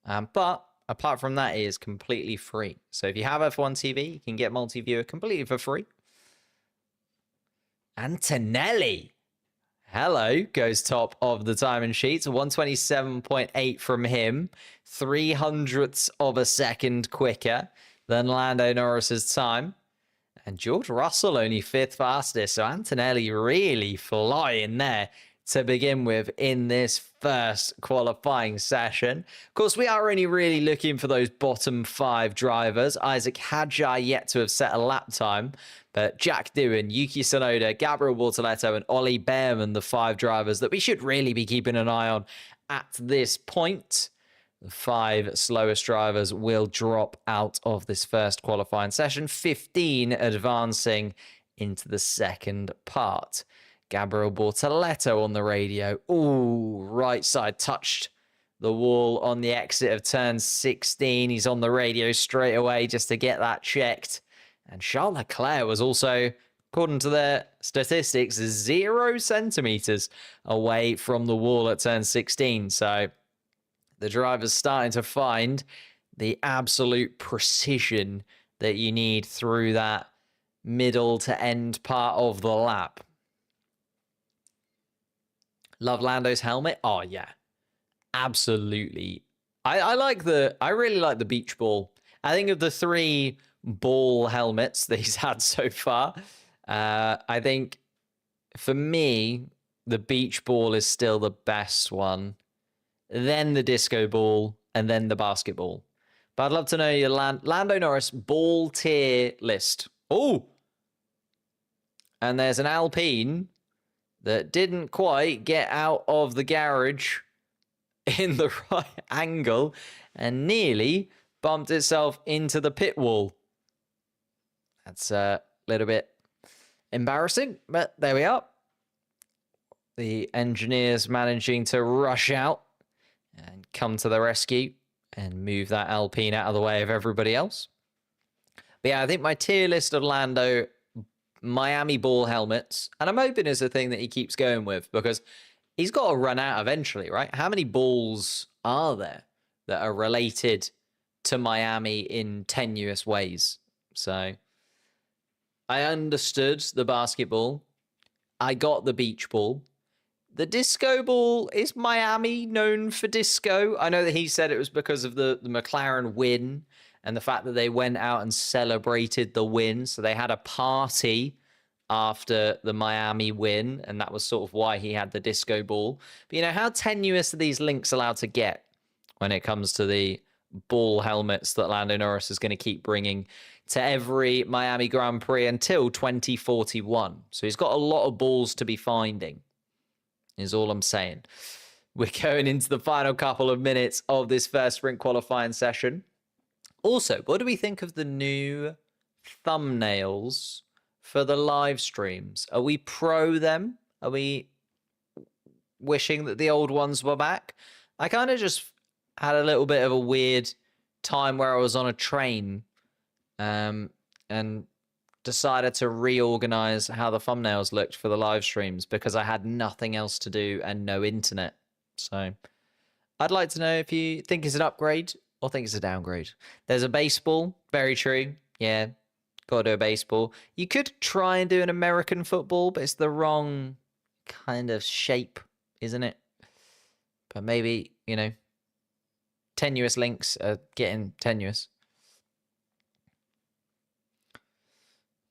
But apart from that, it is completely free. So if you have F1 TV, you can get Multiviewer completely for free. Antonelli, hello, goes top of the timing sheets. 127.8 from him. 0.03 of a second quicker than Lando Norris's time. And George Russell only 5th fastest. So Antonelli really flying there to begin with in this first qualifying session. Of course, we are only really looking for those bottom 5 drivers. Isaac Hadjar yet to have set a lap time, but Jack Doohan, Yuki Tsunoda, Gabriel Bortoleto, and Ollie Behrman, the 5 drivers that we should really be keeping an eye on at this point. The 5 slowest drivers will drop out of this first qualifying session, 15 advancing into the second part. Gabriel Bortoleto on the radio. Ooh, right side touched the wall on the exit of turn 16. He's on the radio straight away just to get that checked. And Charles Leclerc was also, according to their statistics, 0 centimeters away from the wall at turn 16. So the driver's starting to find the absolute precision that you need through that middle to end part of the lap. Love Lando's helmet. Oh yeah, absolutely. I really like the beach ball. I think of the 3 ball helmets that he's had so far, I think for me, the beach ball is still the best one. Then the disco ball, and then the basketball. But I'd love to know your Lando Norris ball tier list. Oh! And there's an Alpine that didn't quite get out of the garage in the right angle and nearly bumped itself into the pit wall. That's a little bit embarrassing, but there we are. The engineers managing to rush out and come to the rescue and move that Alpine out of the way of everybody else. But yeah, I think my tier list of Lando Miami ball helmets, and I'm hoping it's a thing that he keeps going with, because he's got to run out eventually, right? How many balls are there that are related to Miami in tenuous ways? So I understood the basketball. I got the beach ball. The disco ball, is Miami known for disco? I know that he said it was because of the McLaren win and the fact that they went out and celebrated the win. So they had a party after the Miami win, and that was sort of why he had the disco ball. But, you know, how tenuous are these links allowed to get when it comes to the ball helmets that Lando Norris is going to keep bringing to every Miami Grand Prix until 2041? So he's got a lot of balls to be finding, is all I'm saying. We're going into the final couple of minutes of this first sprint qualifying session. Also, what do we think of the new thumbnails for the live streams? Are we pro them? Are we wishing that the old ones were back? I kind of just had a little bit of a weird time where I was on a train and decided to reorganize how the thumbnails looked for the live streams because I had nothing else to do and no internet. So I'd like to know if you think it's an upgrade or think it's a downgrade. There's a baseball. Very true. Yeah, got to do a baseball. You could try and do an American football, but it's the wrong kind of shape, isn't it? But maybe, you know, tenuous links are getting tenuous.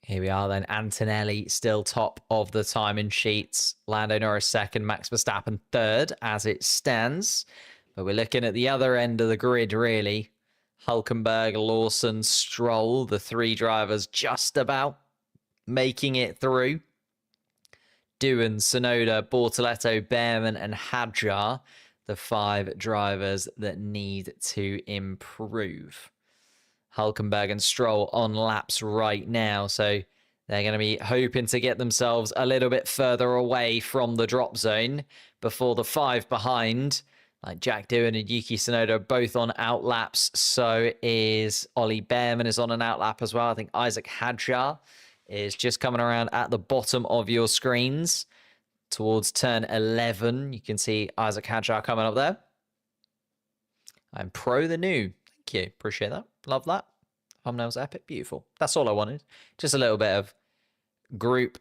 Here we are then. Antonelli still top of the timing sheets. Lando Norris second, Max Verstappen third as it stands. But we're looking at the other end of the grid, really. Hülkenberg, Lawson, Stroll, the 3 drivers just about making it through. Doohan, Tsunoda, Bortoleto, Behrman, and Hadjar, the 5 drivers that need to improve. Hülkenberg and Stroll on laps right now, so they're going to be hoping to get themselves a little bit further away from the drop zone before the 5 behind Like Jack Doohan and Yuki Tsunoda are both on outlaps. So is Ollie Behrman is on an outlap as well. I think Isaac Hadjar is just coming around at the bottom of your screens towards turn 11. You can see Isaac Hadjar coming up there. I'm pro the new. Thank you. Appreciate that. Love that. Thumbnail's epic. Beautiful. That's all I wanted. Just a little bit of group.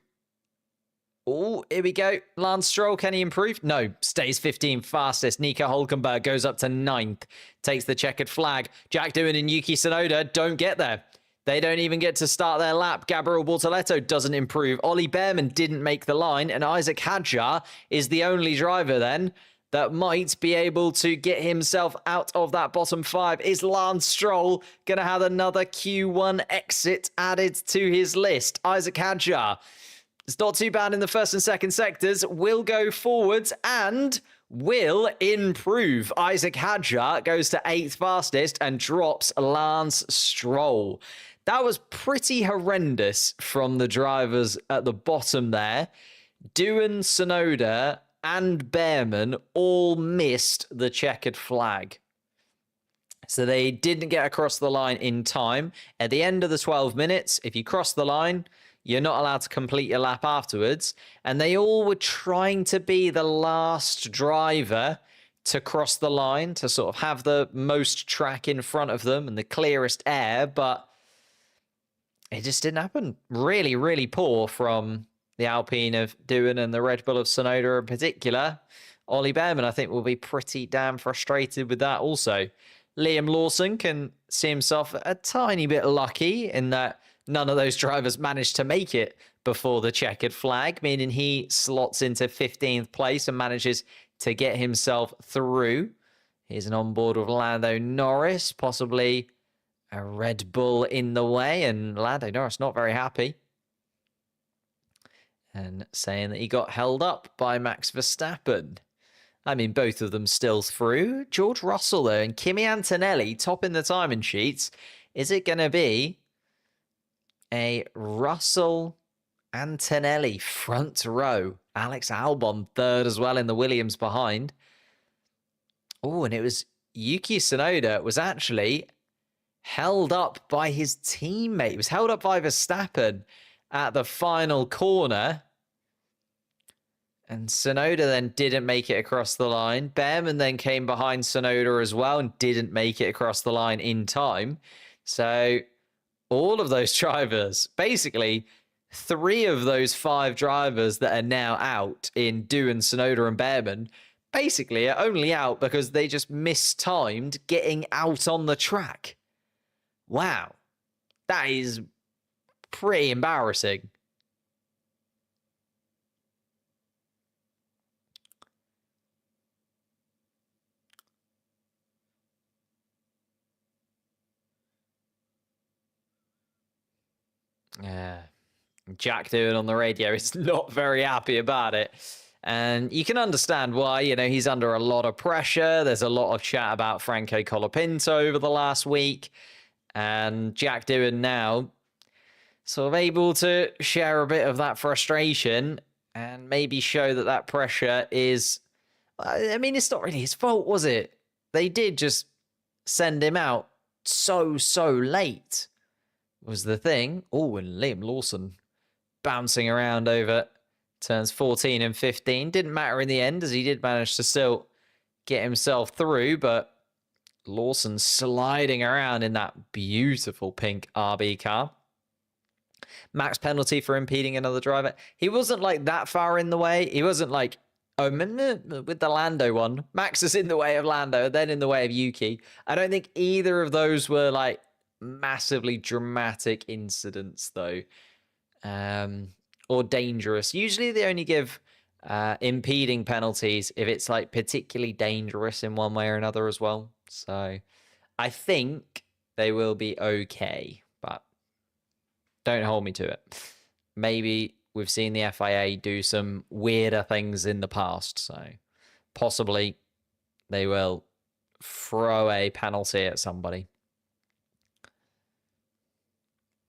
Oh, here we go. Lance Stroll, can he improve? No, stays 15th fastest. Nico Hulkenberg goes up to 9th. Takes the checkered flag. Jack Doohan and Yuki Tsunoda don't get there. They don't even get to start their lap. Gabriel Bortoletto doesn't improve. Ollie Behrman didn't make the line. And Isaac Hadjar is the only driver then that might be able to get himself out of that bottom 5. Is Lance Stroll going to have another Q1 exit added to his list? Isaac Hadjar, it's not too bad in the first and second sectors, will go forwards and will improve. Isaac Hadjar goes to 8th fastest and drops Lance Stroll. That was pretty horrendous from the drivers at the bottom there. Doohan, Tsunoda, and Behrman all missed the checkered flag. So they didn't get across the line in time. At the end of the 12 minutes, if you cross the line, you're not allowed to complete your lap afterwards. And they all were trying to be the last driver to cross the line, to sort of have the most track in front of them and the clearest air, but it just didn't happen. Really, really poor from the Alpine of Doohan and the Red Bull of Tsunoda in particular. Ollie Behrman, I think, will be pretty damn frustrated with that also. Liam Lawson can see himself a tiny bit lucky in that none of those drivers managed to make it before the checkered flag, meaning he slots into 15th place and manages to get himself through. Here's an onboard with Lando Norris, possibly a Red Bull in the way, and Lando Norris not very happy. And saying that he got held up by Max Verstappen. I mean, both of them still through. George Russell, though, and Kimi Antonelli topping the timing sheets. Is it going to be a Russell Antonelli front row? Alex Albon third as well in the Williams behind. Oh, and it was Yuki Tsunoda was actually held up by his teammate. He was held up by Verstappen at the final corner. And Tsunoda then didn't make it across the line. Behrman then came behind Tsunoda as well and didn't make it across the line in time. So all of those drivers, basically 3 of those 5 drivers that are now out in Doohan, Tsunoda and Behrman, basically are only out because they just mistimed getting out on the track. Wow. That is pretty embarrassing. Yeah. Jack Doohan on the radio is not very happy about it. And you can understand why. You know, he's under a lot of pressure. There's a lot of chat about Franco Colapinto over the last week. And Jack Doohan now sort of able to share a bit of that frustration and maybe show that that pressure is... I mean, it's not really his fault, was it? They did just send him out so late was the thing. Oh, and Liam Lawson bouncing around over turns 14 and 15. Didn't matter in the end as he did manage to still get himself through, but Lawson sliding around in that beautiful pink RB car. Max penalty for impeding another driver. He wasn't like that far in the way. He wasn't like, oh, with the Lando one. Max is in the way of Lando, then in the way of Yuki. I don't think either of those were like massively dramatic incidents though, or dangerous. Usually they only give impeding penalties if it's like particularly dangerous in one way or another as well. So I think they will be okay, but don't hold me to it. Maybe we've seen the FIA do some weirder things in the past, so possibly they will throw a penalty at somebody.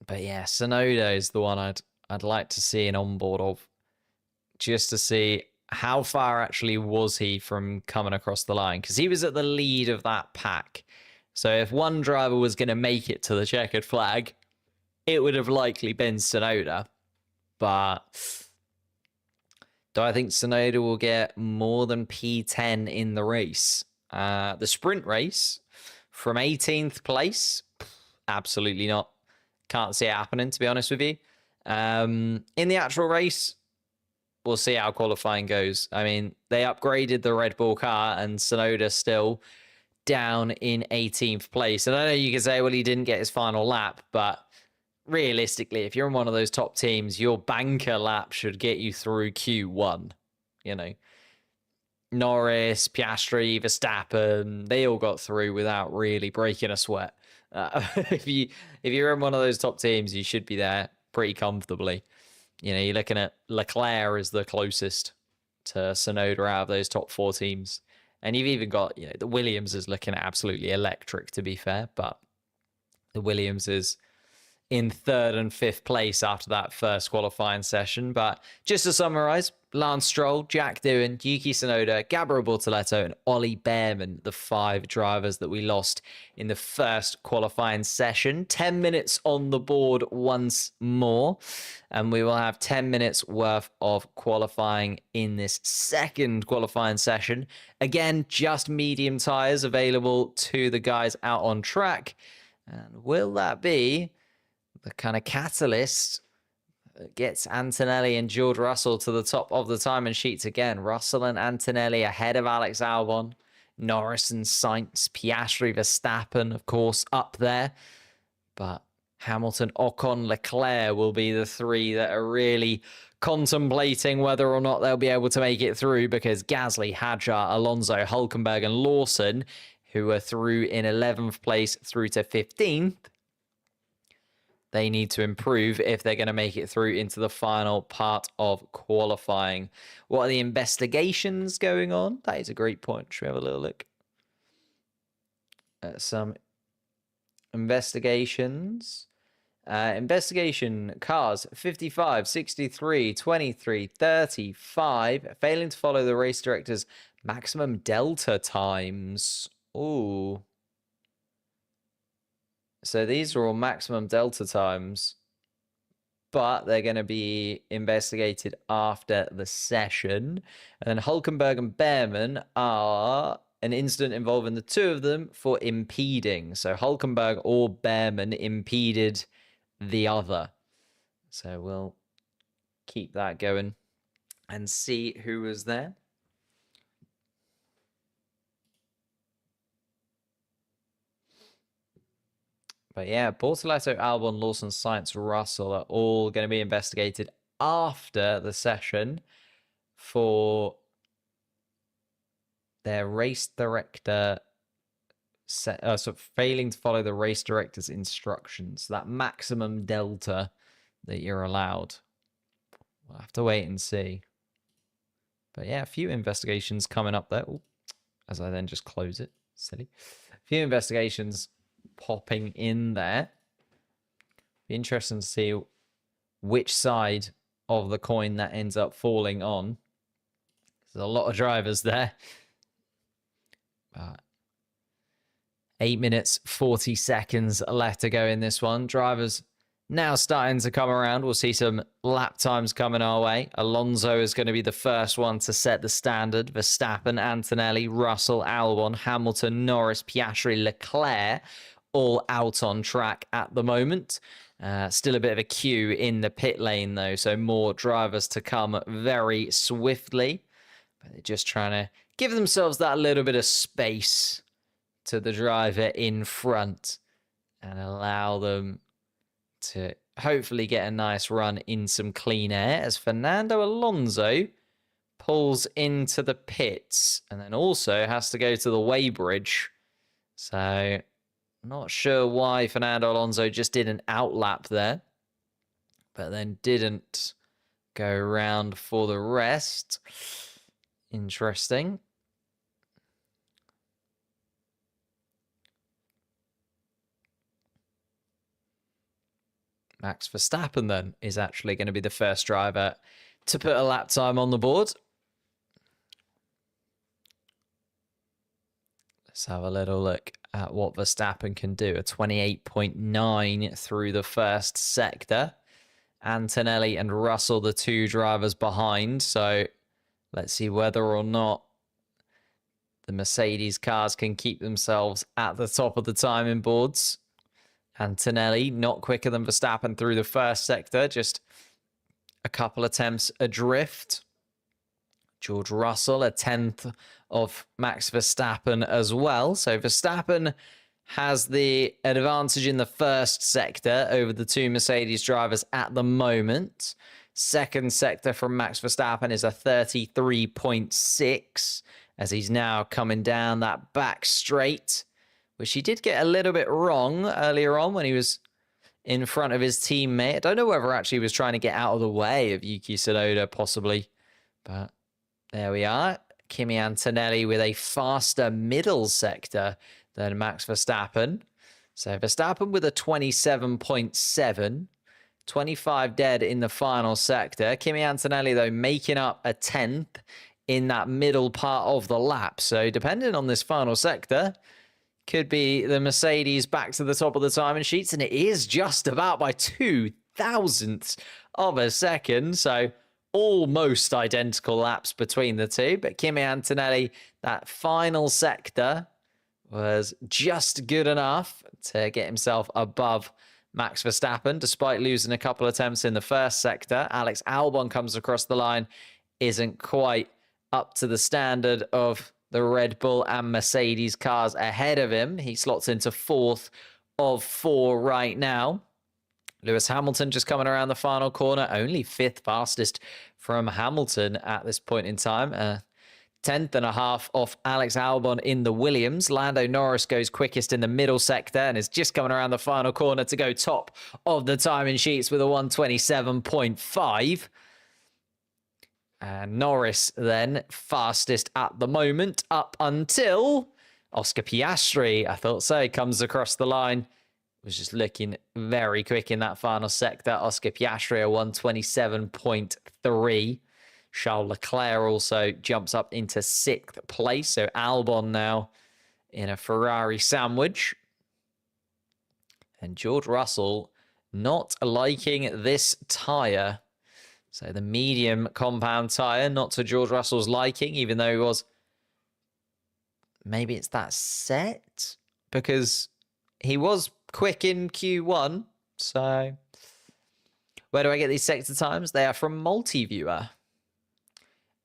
But yeah, Tsunoda is the one I'd like to see an onboard of, just to see how far actually was he from coming across the line? Because he was at the lead of that pack. So if one driver was going to make it to the checkered flag, it would have likely been Tsunoda. But do I think Tsunoda will get more than P10 in the race? The sprint race from 18th place? Absolutely not. Can't see it happening, to be honest with you. In the actual race, we'll see how qualifying goes. I mean, they upgraded the Red Bull car, and Tsunoda still down in 18th place. And I know you can say, well, he didn't get his final lap, but realistically, if you're in one of those top teams, your banker lap should get you through Q1. You know, Norris, Piastri, Verstappen, they all got through without really breaking a sweat. If you're in one of those top teams, you should be there pretty comfortably. You know, you're looking at Leclerc as the closest to Tsunoda out of those top 4 teams. And you've even got, you know, the Williams is looking absolutely electric, to be fair, but the Williams is in 3rd and 5th place after that first qualifying session. But just to summarize, Lance Stroll, Jack Doohan, Yuki Tsunoda, Gabriel Bortoleto, and Ollie Behrman, the 5 drivers that we lost in the first qualifying session. 10 minutes on the board once more, and we will have 10 minutes worth of qualifying in this second qualifying session. Again, just medium tyres available to the guys out on track. And will that be the kind of catalyst that gets Antonelli and George Russell to the top of the timing sheets again? Russell and Antonelli ahead of Alex Albon, Norris and Sainz, Piastri, Verstappen, of course, up there. But Hamilton, Ocon, Leclerc will be the 3 that are really contemplating whether or not they'll be able to make it through, because Gasly, Hadjar, Alonso, Hulkenberg, and Lawson, who are through in 11th place through to 15th, they need to improve if they're going to make it through into the final part of qualifying. What are the investigations going on? That is a great point. Should we have a little look at some investigations? Investigation cars 55, 63, 23, 35, failing to follow the race director's maximum delta times. Ooh. So these are all maximum delta times, but they're going to be investigated after the session. And then Hulkenberg and Behrman are an incident involving the 2 of them for impeding. So Hulkenberg or Behrman impeded the other. So we'll keep that going and see who was there. But yeah, Bortoleto, Albon, Lawson, Sainz, Russell are all going to be investigated after the session for their race director failing to follow the race director's instructions. That maximum delta that you're allowed. We'll have to wait and see. But yeah, a few investigations coming up there. Ooh, as I then just close it. Silly. A few investigations popping in there. Be interesting to see which side of the coin that ends up falling on. There's a lot of drivers there. 8 minutes, 40 seconds left to go in this one. Drivers now starting to come around. We'll see some lap times coming our way. Alonso is going to be the first one to set the standard. Verstappen, Antonelli, Russell, Albon, Hamilton, Norris, Piastri, Leclerc, all out on track at the moment. Still a bit of a queue in the pit lane, though, so more drivers to come very swiftly. But they're just trying to give themselves that little bit of space to the driver in front and allow them to hopefully get a nice run in some clean air as Fernando Alonso pulls into the pits and then also has to go to the weighbridge. So not sure why Fernando Alonso just did an outlap there, but then didn't go around for the rest. Interesting. Max Verstappen then is actually going to be the first driver to put a lap time on the board. Let's have a little look at what Verstappen can do. A 28.9 through the first sector. Antonelli and Russell, the two drivers behind. So let's see whether or not the Mercedes cars can keep themselves at the top of the timing boards. Antonelli not quicker than Verstappen through the first sector, just a couple attempts adrift. George Russell, a 10th of Max Verstappen as well. So Verstappen has the advantage in the first sector over the two Mercedes drivers at the moment. Second sector from Max Verstappen is a 33.6 as he's now coming down that back straight, which he did get a little bit wrong earlier on when he was in front of his teammate. I don't know whether actually he was trying to get out of the way of Yuki Tsunoda, possibly, but there we are. Kimi Antonelli with a faster middle sector than Max Verstappen. So Verstappen with a 27.7, 25 dead in the final sector. Kimi Antonelli, though, making up a 10th in that middle part of the lap. So depending on this final sector, could be the Mercedes back to the top of the timing sheets, and it is just about by 0.002 of a second. So almost identical laps between the two, but Kimi Antonelli, that final sector was just good enough to get himself above Max Verstappen, despite losing a couple of attempts in the first sector. Alex Albon comes across the line, isn't quite up to the standard of the Red Bull and Mercedes cars ahead of him. He slots into 4th of 4 right now. Lewis Hamilton just coming around the final corner, only 5th fastest from Hamilton at this point in time. 10th and a half off Alex Albon in the Williams. Lando Norris goes quickest in the middle sector and is just coming around the final corner to go top of the timing sheets with a 127.5. And Norris then fastest at the moment up until Oscar Piastri. I thought so. He comes across the line. Was just looking very quick in that final sector. Oscar Piastri, a 127.3. Charles Leclerc also jumps up into 6th place. So Albon now in a Ferrari sandwich. And George Russell not liking this tyre. So the medium compound tyre, not to George Russell's liking, even though he was... Maybe it's that set? Because he was quick in Q1. So where do I get these sector times? They are from Multiviewer.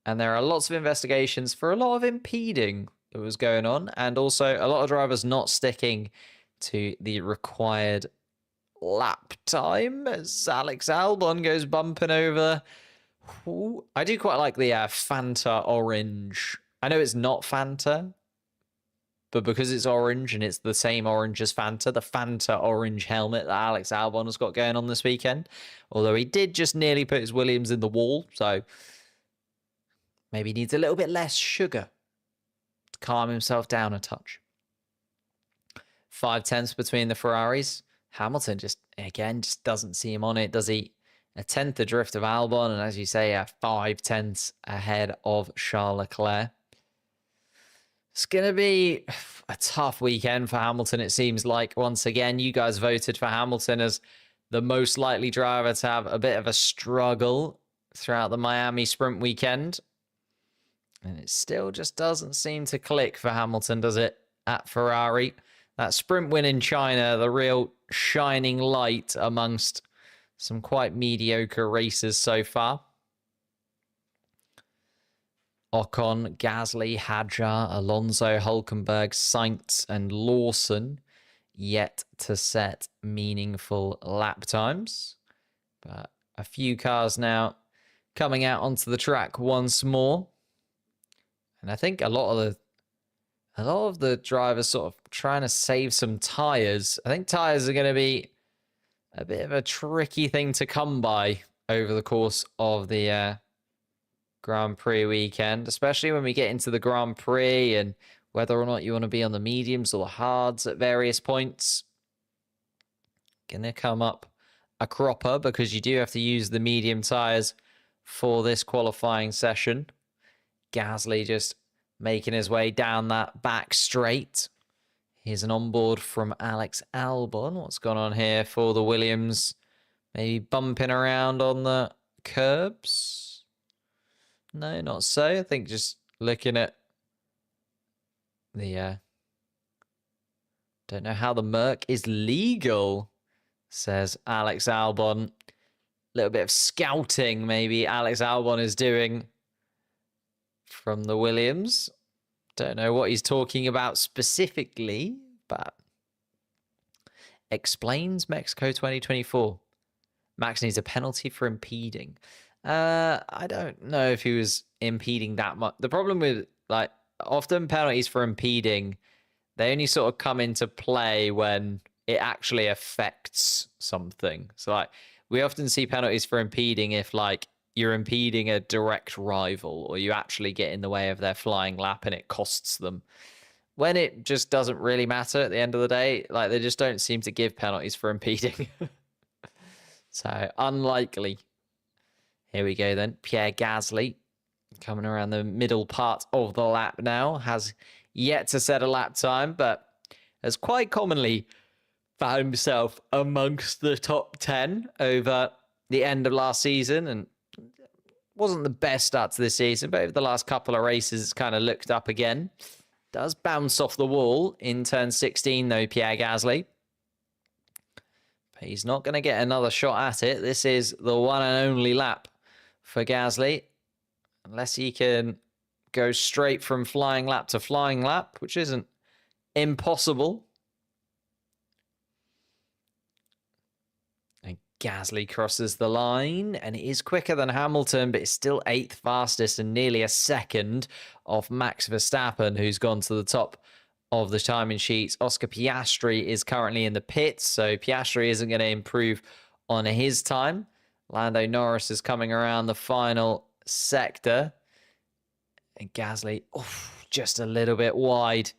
And there are lots of investigations for a lot of impeding that was going on. And also a lot of drivers not sticking to the required lap time as Alex Albon goes bumping over. Ooh, I do quite like the Fanta orange. I know it's not Fanta, but because it's orange and it's the same orange as Fanta, the Fanta orange helmet that Alex Albon has got going on this weekend. Although he did just nearly put his Williams in the wall, so maybe he needs a little bit less sugar to calm himself down a touch. 5/10 between the Ferraris. Hamilton just doesn't see him on it, does he? A 10th adrift of Albon, and as you say, 5/10 ahead of Charles Leclerc. It's going to be a tough weekend for Hamilton, it seems like. Once again, you guys voted for Hamilton as the most likely driver to have a bit of a struggle throughout the Miami sprint weekend. And it still just doesn't seem to click for Hamilton, does it, at Ferrari? That sprint win in China, the real shining light amongst some quite mediocre races so far. Ocon, Gasly, Hadjar, Alonso, Hulkenberg, Sainz, and Lawson yet to set meaningful lap times. But a few cars now coming out onto the track once more. And I think a lot of the drivers sort of trying to save some tires. I think tires are going to be a bit of a tricky thing to come by over the course of the Grand Prix weekend, especially when we get into the Grand Prix and whether or not you want to be on the mediums or the hards at various points. Going to come up a cropper because you do have to use the medium tires for this qualifying session. Gasly just making his way down that back straight. Here's an onboard from Alex Albon. What's gone on here for the Williams? Maybe bumping around on the curbs? No, not so. I think just looking at the... don't know how the Merc is legal, says Alex Albon. A little bit of scouting maybe Alex Albon is doing from the Williams. Don't know what he's talking about specifically, but explains Mexico 2024. Max needs a penalty for impeding. I don't know if he was impeding that much. The problem with, like, often penalties for impeding, they only sort of come into play when it actually affects something. So, like, we often see penalties for impeding if, like, you're impeding a direct rival or you actually get in the way of their flying lap and it costs them. When it just doesn't really matter at the end of the day, like, they just don't seem to give penalties for impeding. So, unlikely. Here we go then. Pierre Gasly coming around the middle part of the lap now. Has yet to set a lap time, but has quite commonly found himself amongst the top 10 over the end of last season, and wasn't the best start to this season, but over the last couple of races, it's kind of looked up again. Does bounce off the wall in turn 16, though, Pierre Gasly. But he's not going to get another shot at it. This is the one and only lap for Gasly, unless he can go straight from flying lap to flying lap, which isn't impossible. And Gasly crosses the line, and it is quicker than Hamilton, but it's still 8th fastest and nearly a second off Max Verstappen, who's gone to the top of the timing sheets. Oscar Piastri is currently in the pits, so Piastri isn't going to improve on his time. Lando Norris is coming around the final sector. And Gasly, just a little bit wide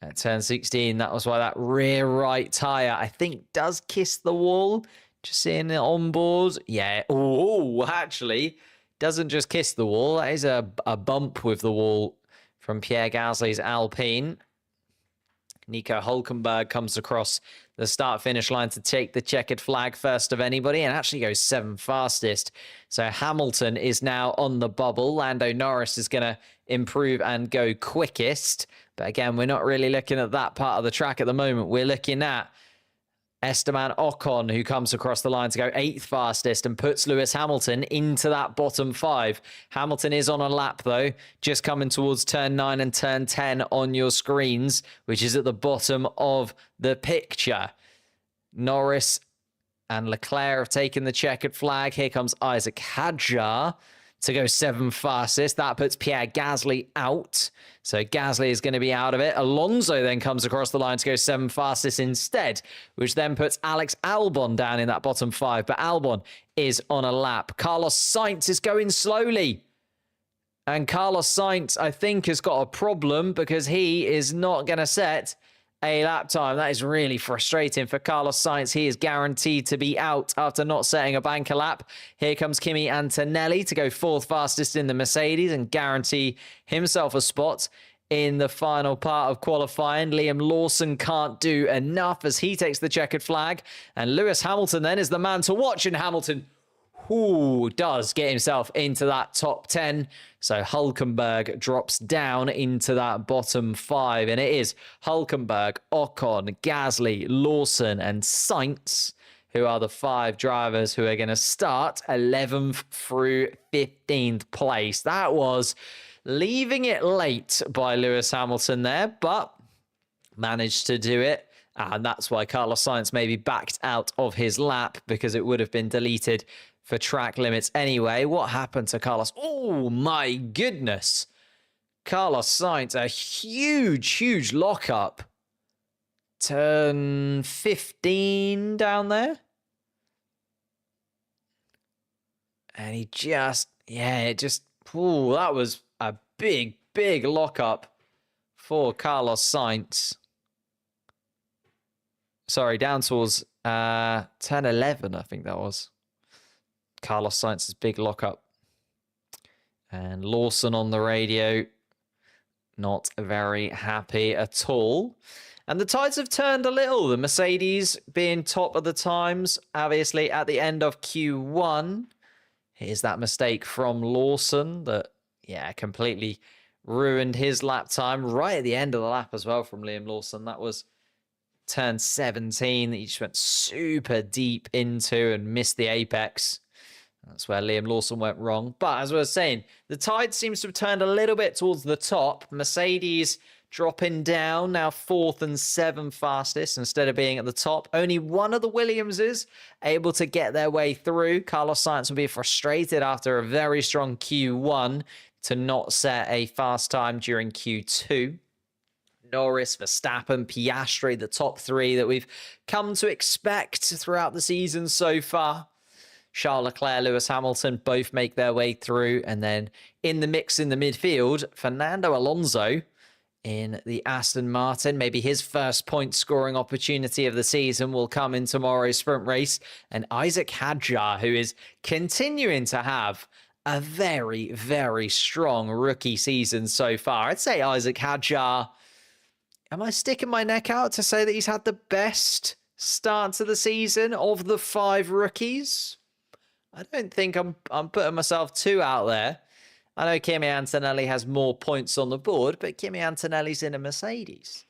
at turn 16. That was why that rear right tyre, I think, does kiss the wall. Just seeing it on board. Yeah. Oh, actually, doesn't just kiss the wall. That is a bump with the wall from Pierre Gasly's Alpine. Nico Hülkenberg comes across the start-finish line to take the checkered flag first of anybody and actually goes 7th fastest. So Hamilton is now on the bubble. Lando Norris is going to improve and go quickest. But again, we're not really looking at that part of the track at the moment. We're looking at Esteban Ocon, who comes across the line to go 8th fastest and puts Lewis Hamilton into that bottom 5. Hamilton is on a lap, though, just coming towards turn 9 and turn 10 on your screens, which is at the bottom of the picture. Norris and Leclerc have taken the checkered flag. Here comes Isaac Hadjar to go 7th fastest. That puts Pierre Gasly out. So Gasly is going to be out of it. Alonso then comes across the line to go 7th fastest instead, which then puts Alex Albon down in that bottom 5. But Albon is on a lap. Carlos Sainz is going slowly. And Carlos Sainz, I think, has got a problem because he is not going to set a lap time. That is really frustrating for Carlos Sainz. He is guaranteed to be out after not setting a banker lap. Here comes Kimi Antonelli to go 4th fastest in the Mercedes and guarantee himself a spot in the final part of qualifying. Liam Lawson can't do enough as he takes the checkered flag. And Lewis Hamilton then is the man to watch, and Hamilton does get himself into that top 10. So Hülkenberg drops down into that bottom 5. And it is Hülkenberg, Ocon, Gasly, Lawson, and Sainz, who are the 5 drivers who are going to start 11th through 15th place. That was leaving it late by Lewis Hamilton there, but managed to do it. And that's why Carlos Sainz maybe backed out of his lap, because it would have been deleted for track limits anyway. What happened to Carlos? Oh, my goodness. Carlos Sainz, a huge lockup. Turn 15 down there. And he just, that was a big lockup for Carlos Sainz. Sorry, down towards turn 11, I think that was. Carlos Sainz's big lockup. And Lawson on the radio. not very happy at all. And the tides have turned a little. The Mercedes being top of the times, obviously at the end of Q1. Here's that mistake from Lawson that, yeah, completely ruined his lap time right at the end of the lap as well from Liam Lawson. That was turn 17 that he just went super deep into and missed the apex. That's where Liam Lawson went wrong. But as I was saying, the tide seems to have turned a little bit towards the top. Mercedes dropping down, now 4th and 7th fastest instead of being at the top. Only one of the Williamses able to get their way through. Carlos Sainz will be frustrated after a very strong Q1 to not set a fast time during Q2. Norris, Verstappen, Piastri, the top three that we've come to expect throughout the season so far. Charles Leclerc, Lewis Hamilton both make their way through. And then in the mix in the midfield, Fernando Alonso in the Aston Martin. Maybe his first point scoring opportunity of the season will come in tomorrow's sprint race. And Isaac Hadjar, who is continuing to have a very, very strong rookie season so far. I'd say Isaac Hadjar, am I sticking my neck out to say that he's had the best start to the season of the 5 rookies? I don't think I'm putting myself too out there. I know Kimi Antonelli has more points on the board, but Kimi Antonelli's in a Mercedes.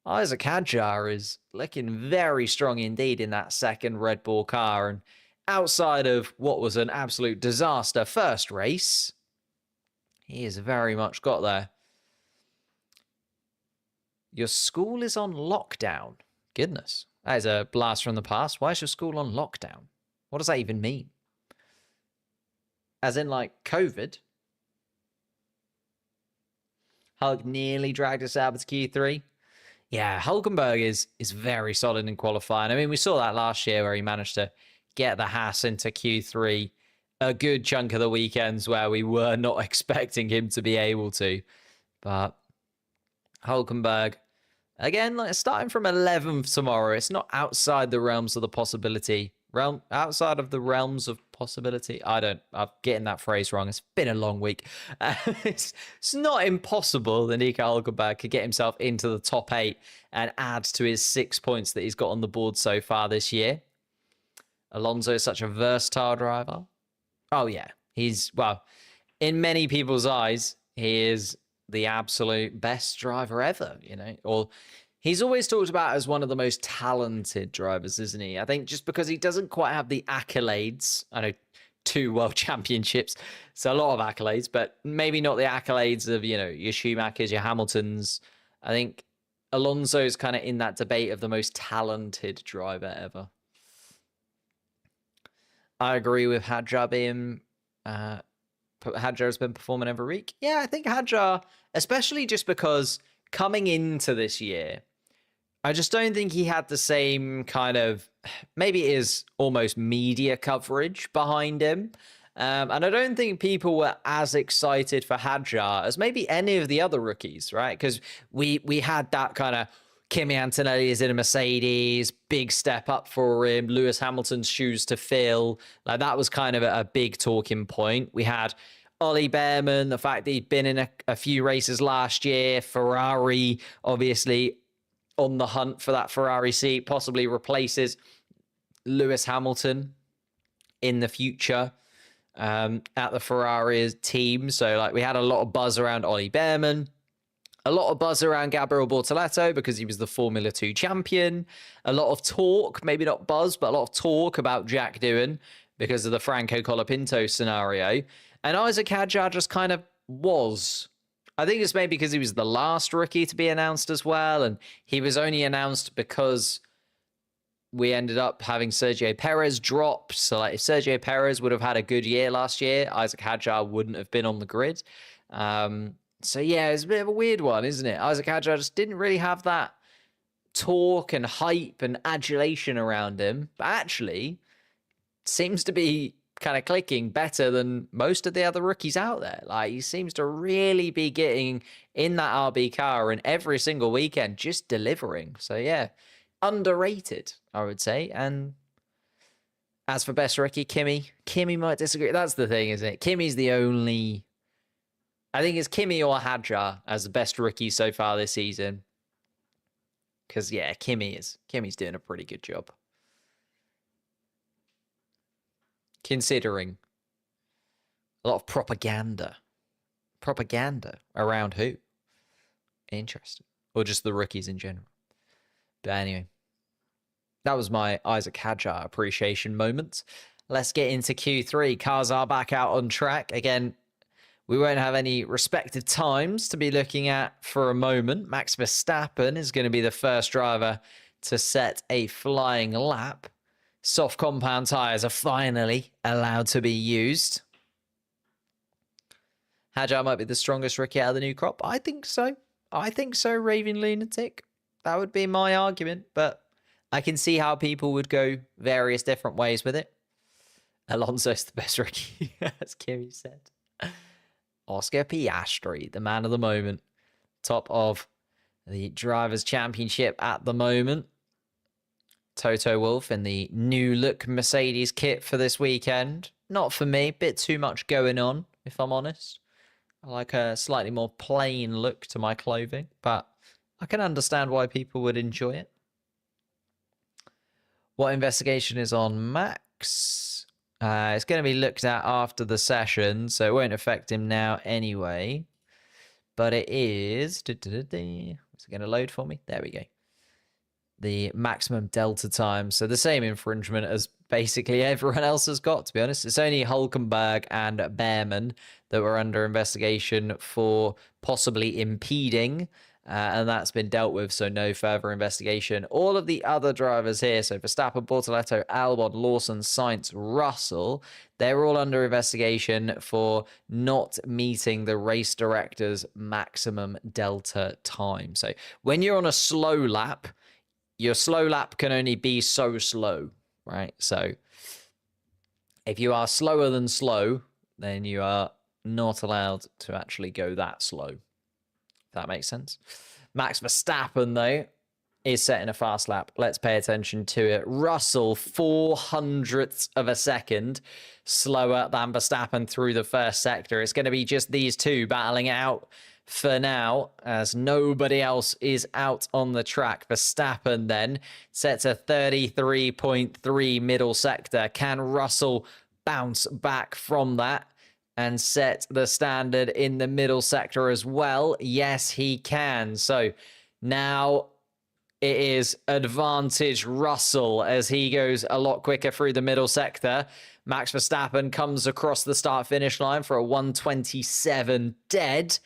Isaac Hadjar is looking very strong indeed in that second Red Bull car. And outside of what was an absolute disaster first race, he has very much got there. Your school is on lockdown. Goodness, that is a blast from the past. Why is your school on lockdown? What does that even mean? As in, like, COVID? Hulk nearly dragged us out of Q3. Yeah, Hulkenberg is very solid in qualifying. I mean, we saw that last year where he managed to get the Haas into Q3 a good chunk of the weekends where we were not expecting him to be able to. But Hulkenberg, again, like starting from 11th tomorrow, it's not outside the realms of the possibility. Outside of the realms of possibility. I'm getting that phrase wrong. It's been a long week. It's not impossible that Nico Hulkenberg could get himself into the top 8 and add to his 6 points that he's got on the board so far this year. Alonso is such a versatile driver. Oh, yeah. Well, in many people's eyes, he is the absolute best driver ever, or he's always talked about as one of the most talented drivers, isn't he? I think just because he doesn't quite have the accolades. I know 2 world championships, so a lot of accolades, but maybe not the accolades of, your Schumachers, your Hamiltons. I think Alonso's kind of in that debate of the most talented driver ever. I agree with Hadjar being... Hadjar's been performing every week. Yeah, I think Hadjar, especially just because coming into this year, I just don't think he had the same kind of, maybe it is almost media coverage behind him. And I don't think people were as excited for Hadjar as maybe any of the other rookies, right? Because we had that kind of Kimi Antonelli is in a Mercedes, big step up for him, Lewis Hamilton's shoes to fill. Like that was kind of a big talking point. We had Ollie Behrman, the fact that he'd been in a few races last year, Ferrari, obviously on the hunt for that Ferrari seat, possibly replaces Lewis Hamilton in the future at the Ferrari team. So like we had a lot of buzz around Ollie Behrman. A lot of buzz around Gabriel Bortoleto because he was the Formula 2 champion. A lot of talk, maybe not buzz, but a lot of talk about Jack Doohan because of the Franco Colapinto scenario. And Isaac Hadjar just kind of was. I think it's maybe because he was the last rookie to be announced as well. And he was only announced because we ended up having Sergio Perez drop. So like if Sergio Perez would have had a good year last year, Isaac Hadjar wouldn't have been on the grid. So yeah, it's a bit of a weird one, isn't it? Isaac Hadjar just didn't really have that talk and hype and adulation around him, but actually seems to be kind of clicking better than most of the other rookies out there. Like he seems to really be getting in that RB car and every single weekend just delivering. So yeah, underrated, I would say. And as for best rookie, Kimi might disagree. That's the thing, isn't it? Kimi's the only... I think it's Kimi or Hadjar as the best rookie so far this season. Because, yeah, Kimi's doing a pretty good job. Considering a lot of propaganda. Propaganda around who? Interesting. Or just the rookies in general. But anyway, that was my Isaac Hadjar appreciation moment. Let's get into Q3. Cars are back out on track. Again, we won't have any respective times to be looking at for a moment. Max Verstappen is going to be the first driver to set a flying lap. Soft compound tyres are finally allowed to be used. Hadjar might be the strongest rookie out of the new crop. I think so. Raving Lunatic. That would be my argument, but I can see how people would go various different ways with it. Alonso's the best rookie, as Kimi said. Oscar Piastri, the man of the moment. Top of the Drivers' Championship at the moment. Toto Wolff in the new look Mercedes kit for this weekend. Not for me. Bit too much going on, if I'm honest. I like a slightly more plain look to my clothing, but I can understand why people would enjoy it. What investigation is on Max? It's going to be looked at after the session, so it won't affect him now anyway. But it is... Is it going to load for me? There we go. The maximum delta time. So the same infringement as basically everyone else has got, to be honest. It's only Hulkenberg and Behrman that were under investigation for possibly impeding, and that's been dealt with, so no further investigation. All of the other drivers here, so Verstappen, Bortoleto, Albon, Lawson, Sainz, Russell, they're all under investigation for not meeting the race director's maximum delta time. So when you're on a slow lap, your slow lap can only be so slow, right? So if you are slower than slow, then you are not allowed to actually go that slow. If that makes sense. Max Verstappen, though, is setting a fast lap. Let's pay attention to it. Russell, 0.04 of a second slower than Verstappen through the first sector. It's going to be just these two battling it out for now, as nobody else is out on the track. Verstappen then sets a 33.3 middle sector. Can Russell bounce back from that and set the standard in the middle sector as well? Yes, he can. So now it is advantage Russell as he goes a lot quicker through the middle sector. Max Verstappen comes across the start-finish line for a 1:27 dead.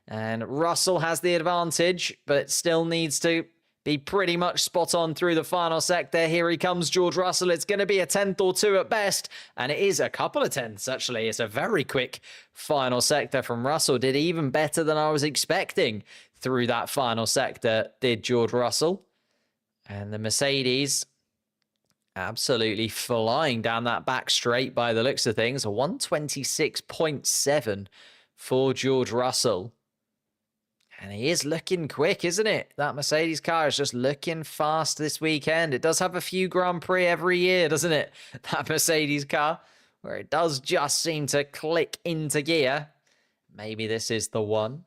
And Russell has the advantage, but still needs to be pretty much spot on through the final sector. Here he comes, George Russell. It's going to be a tenth or two at best, and it is a couple of tenths, actually. It's a very quick final sector from Russell. Did even better than I was expecting through that final sector, did George Russell. And the Mercedes absolutely flying down that back straight by the looks of things. A 1:26.7 for George Russell. And he is looking quick, isn't it? That Mercedes car is just looking fast this weekend. It does have a few Grand Prix every year, doesn't it? That Mercedes car, where it does just seem to click into gear. Maybe this is the one.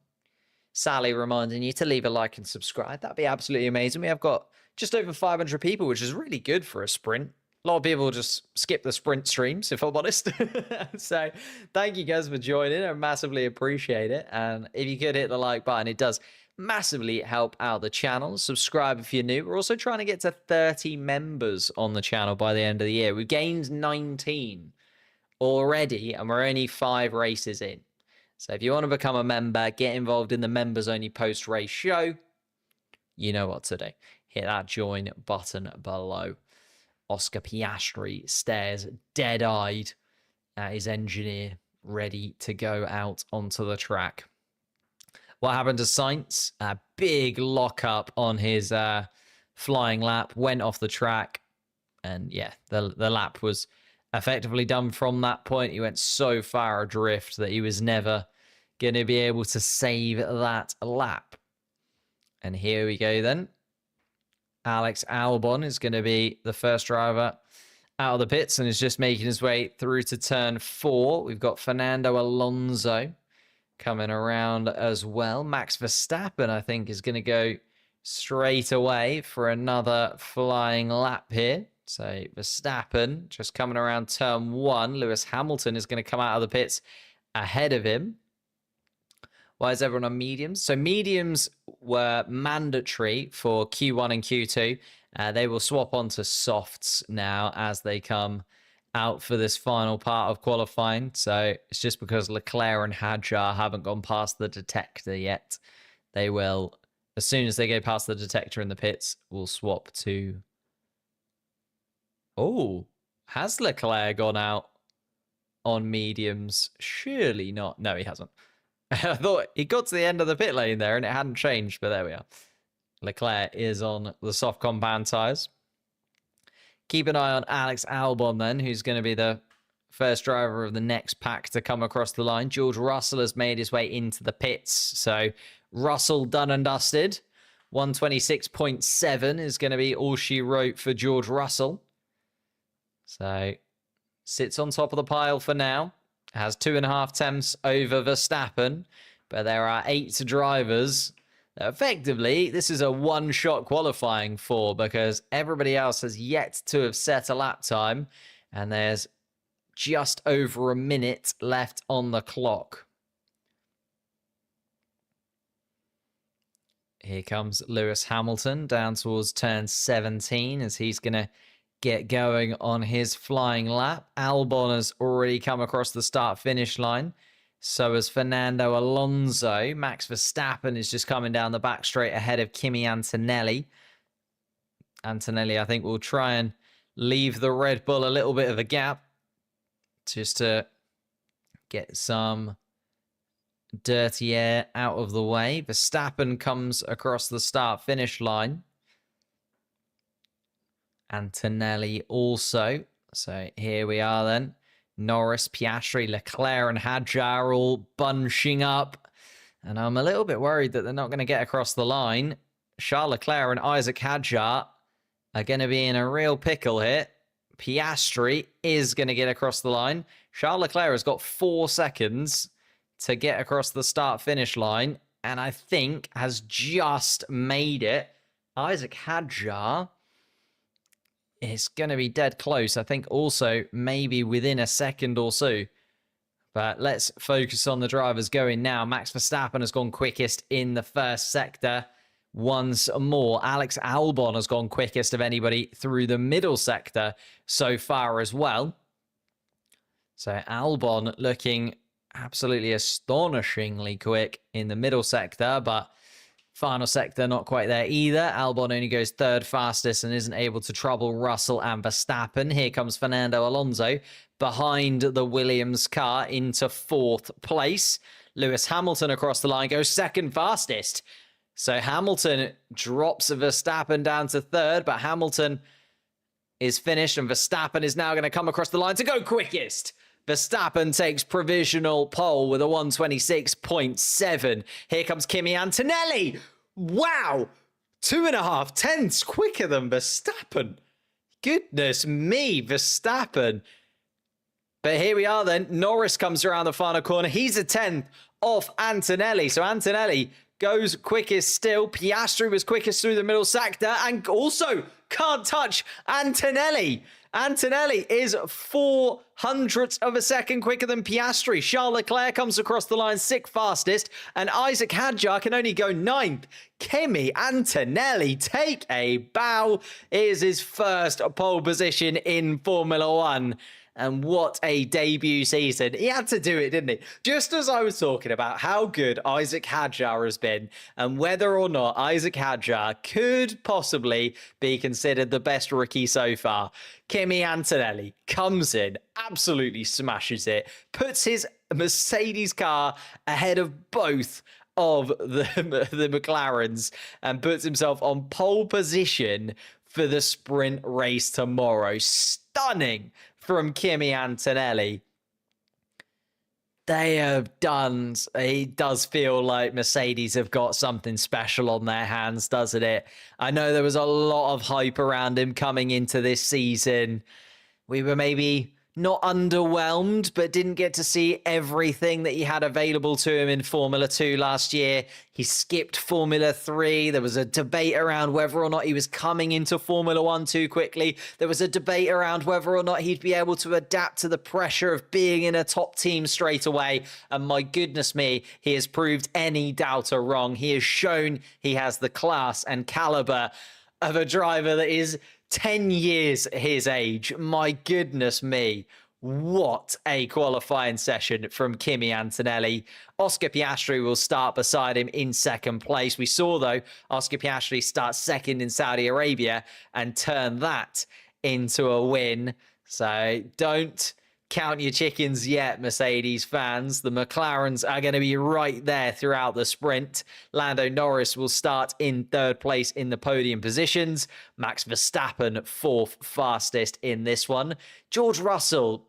Sally reminding you to leave a like and subscribe. That'd be absolutely amazing. We have got just over 500 people, which is really good for a sprint. A lot of people just skip the sprint streams, if I'm honest. So thank you guys for joining. I massively appreciate it. And if you could hit the like button, it does massively help out the channel. Subscribe if you're new. We're also trying to get to 30 members on the channel by the end of the year. We've gained 19 already, and we're only 5 races in. So if you want to become a member, get involved in the members only post-race show, you know what to do. Hit that join button below. Oscar Piastri stares dead-eyed at his engineer, ready to go out onto the track. What happened to Sainz? A big lock-up on his flying lap, went off the track, and yeah, the lap was effectively done from that point. He went so far adrift that he was never going to be able to save that lap. And here we go then. Alex Albon is going to be the first driver out of the pits and is just making his way through to turn 4. We've got Fernando Alonso coming around as well. Max Verstappen, I think, is going to go straight away for another flying lap here. So Verstappen just coming around turn 1. Lewis Hamilton is going to come out of the pits ahead of him. Why is everyone on mediums? So mediums were mandatory for Q1 and Q2. They will swap onto softs now as they come out for this final part of qualifying. So it's just because Leclerc and Hadjar haven't gone past the detector yet. They will, as soon as they go past the detector in the pits, will swap to... Oh, has Leclerc gone out on mediums? Surely not. No, he hasn't. I thought he got to the end of the pit lane there and it hadn't changed, but there we are. Leclerc is on the soft compound tyres. Keep an eye on Alex Albon then, who's going to be the first driver of the next pack to come across the line. George Russell has made his way into the pits. So Russell done and dusted. 126.7 is going to be all she wrote for George Russell. So sits on top of the pile for now. Has 2.5 tenths over Verstappen. But there are 8 drivers. Effectively, this is a one-shot qualifying for because everybody else has yet to have set a lap time. And there's just over a minute left on the clock. Here comes Lewis Hamilton down towards turn 17 as he's going to get going on his flying lap. Albon has already come across the start-finish line. So has Fernando Alonso. Max Verstappen is just coming down the back straight ahead of Kimi Antonelli. Antonelli, I think, will try and leave the Red Bull a little bit of a gap just to get some dirty air out of the way. Verstappen comes across the start-finish line. Antonelli also. So here we are then. Norris, Piastri, Leclerc and Hadjar all bunching up. And I'm a little bit worried that they're not going to get across the line. Charles Leclerc and Isaac Hadjar are going to be in a real pickle here. Piastri is going to get across the line. Charles Leclerc has got 4 seconds to get across the start-finish line. And I think has just made it. Isaac Hadjar is going to be dead close. I think also maybe within a second or so. But let's focus on the drivers going now. Max Verstappen has gone quickest in the first sector. Once more, Alex Albon has gone quickest of anybody through the middle sector so far as well. So Albon looking absolutely astonishingly quick in the middle sector, but final sector, not quite there either. Albon only goes 3rd fastest and isn't able to trouble Russell and Verstappen. Here comes Fernando Alonso behind the Williams car into 4th place. Lewis Hamilton across the line goes 2nd fastest. So Hamilton drops Verstappen down to 3rd, but Hamilton is finished and Verstappen is now going to come across the line to go quickest. Verstappen takes provisional pole with a 126.7. Here comes Kimi Antonelli. Wow! 2.5 tenths quicker than Verstappen. Goodness me, Verstappen. But here we are then. Norris comes around the final corner. He's a 10th off Antonelli. So Antonelli goes quickest still. Piastri was quickest through the middle sector and also can't touch Antonelli. Antonelli is 0.04 of a second quicker than Piastri. Charles Leclerc comes across the line 6th fastest, and Isaac Hadjar can only go 9th. Kimi Antonelli, take a bow. It is his first pole position in Formula One. And what a debut season. He had to do it, didn't he? Just as I was talking about how good Isaac Hadjar has been and whether or not Isaac Hadjar could possibly be considered the best rookie so far, Kimi Antonelli comes in, absolutely smashes it, puts his Mercedes car ahead of both of the McLarens and puts himself on pole position for the sprint race tomorrow. Stunning from Kimi Antonelli. They have done, it does feel like Mercedes have got something special on their hands, doesn't it? I know there was a lot of hype around him coming into this season. We were maybe not underwhelmed, but didn't get to see everything that he had available to him in Formula 2 last year. He skipped Formula 3. There was a debate around whether or not he was coming into Formula 1 too quickly. There was a debate around whether or not he'd be able to adapt to the pressure of being in a top team straight away. And my goodness me, he has proved any doubter wrong. He has shown he has the class and caliber of a driver that is 10 years his age. My goodness me. What a qualifying session from Kimi Antonelli. Oscar Piastri will start beside him in second place. We saw, though, Oscar Piastri start second in Saudi Arabia and turn that into a win. So don't count your chickens yet, Mercedes fans. The McLarens are going to be right there throughout the sprint. Lando Norris will start in third place in the podium positions. Max Verstappen, fourth fastest in this one. George Russell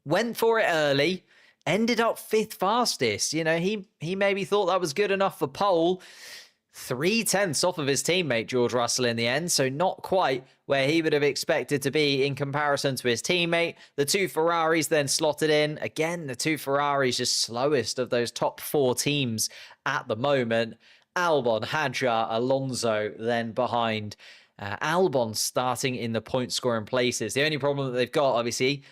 went for it early, ended up fifth fastest. You know, he maybe thought that was good enough for pole. 3/10 off of his teammate, George Russell, in the end, so not quite where he would have expected to be in comparison to his teammate. The two Ferraris then slotted in. Again, the two Ferraris just slowest of those top four teams at the moment. Albon, Hadjar, Alonso then behind. Albon starting in the point-scoring places. The only problem that they've got, obviously,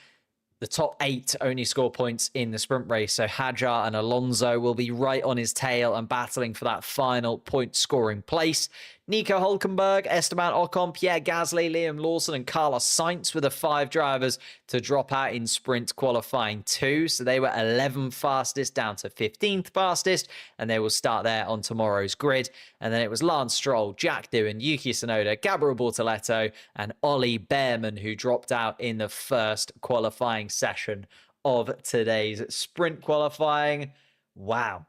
the top 8 only score points in the sprint race, so Hadjar and Alonso will be right on his tail and battling for that final point-scoring place. Nico Hülkenberg, Esteban Ocon, Pierre Gasly, Liam Lawson, and Carlos Sainz were the 5 drivers to drop out in sprint qualifying 2. So they were 11th fastest down to 15th fastest, and they will start there on tomorrow's grid. And then it was Lance Stroll, Jack Doohan, Yuki Tsunoda, Gabriel Bortoleto, and Ollie Behrman who dropped out in the first qualifying session of today's sprint qualifying. Wow.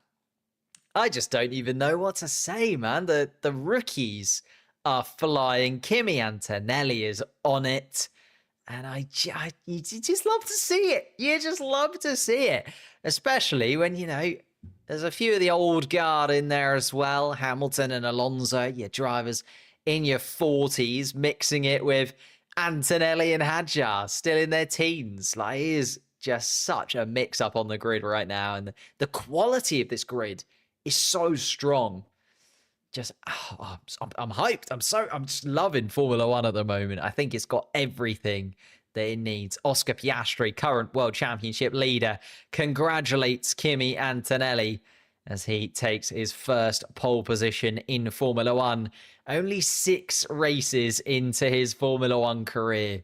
I just don't even know what to say, man. The rookies are flying. Kimi Antonelli is on it. And you just love to see it. You just love to see it. Especially when, you know, there's a few of the old guard in there as well. Hamilton and Alonso, your drivers in your 40s, mixing it with Antonelli and Hadjar, still in their teens. Like, it is just such a mix-up on the grid right now. And the quality of this grid is so strong. Just, I'm hyped. I'm just loving Formula One at the moment. I think it's got everything that it needs. Oscar Piastri, current World Championship leader, congratulates Kimi Antonelli as he takes his first pole position in Formula One. Only 6 races into his Formula One career.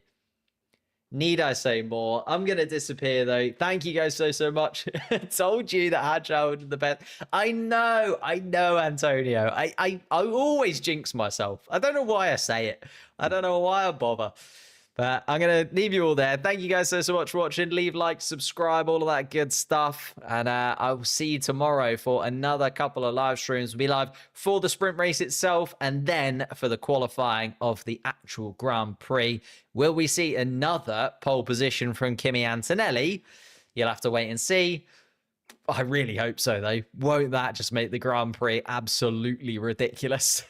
Need I say more? I'm going to disappear, though. Thank you guys so much. I told you that Hadjar would be the best. I know, Antonio. I always jinx myself. I don't know why I say it. I don't know why I bother. But I'm going to leave you all there. Thank you guys so much for watching. Leave like, subscribe, all of that good stuff. And I will see you tomorrow for another couple of live streams. We'll be live for the sprint race itself and then for the qualifying of the actual Grand Prix. Will we see another pole position from Kimi Antonelli? You'll have to wait and see. I really hope so, though. Won't that just make the Grand Prix absolutely ridiculous?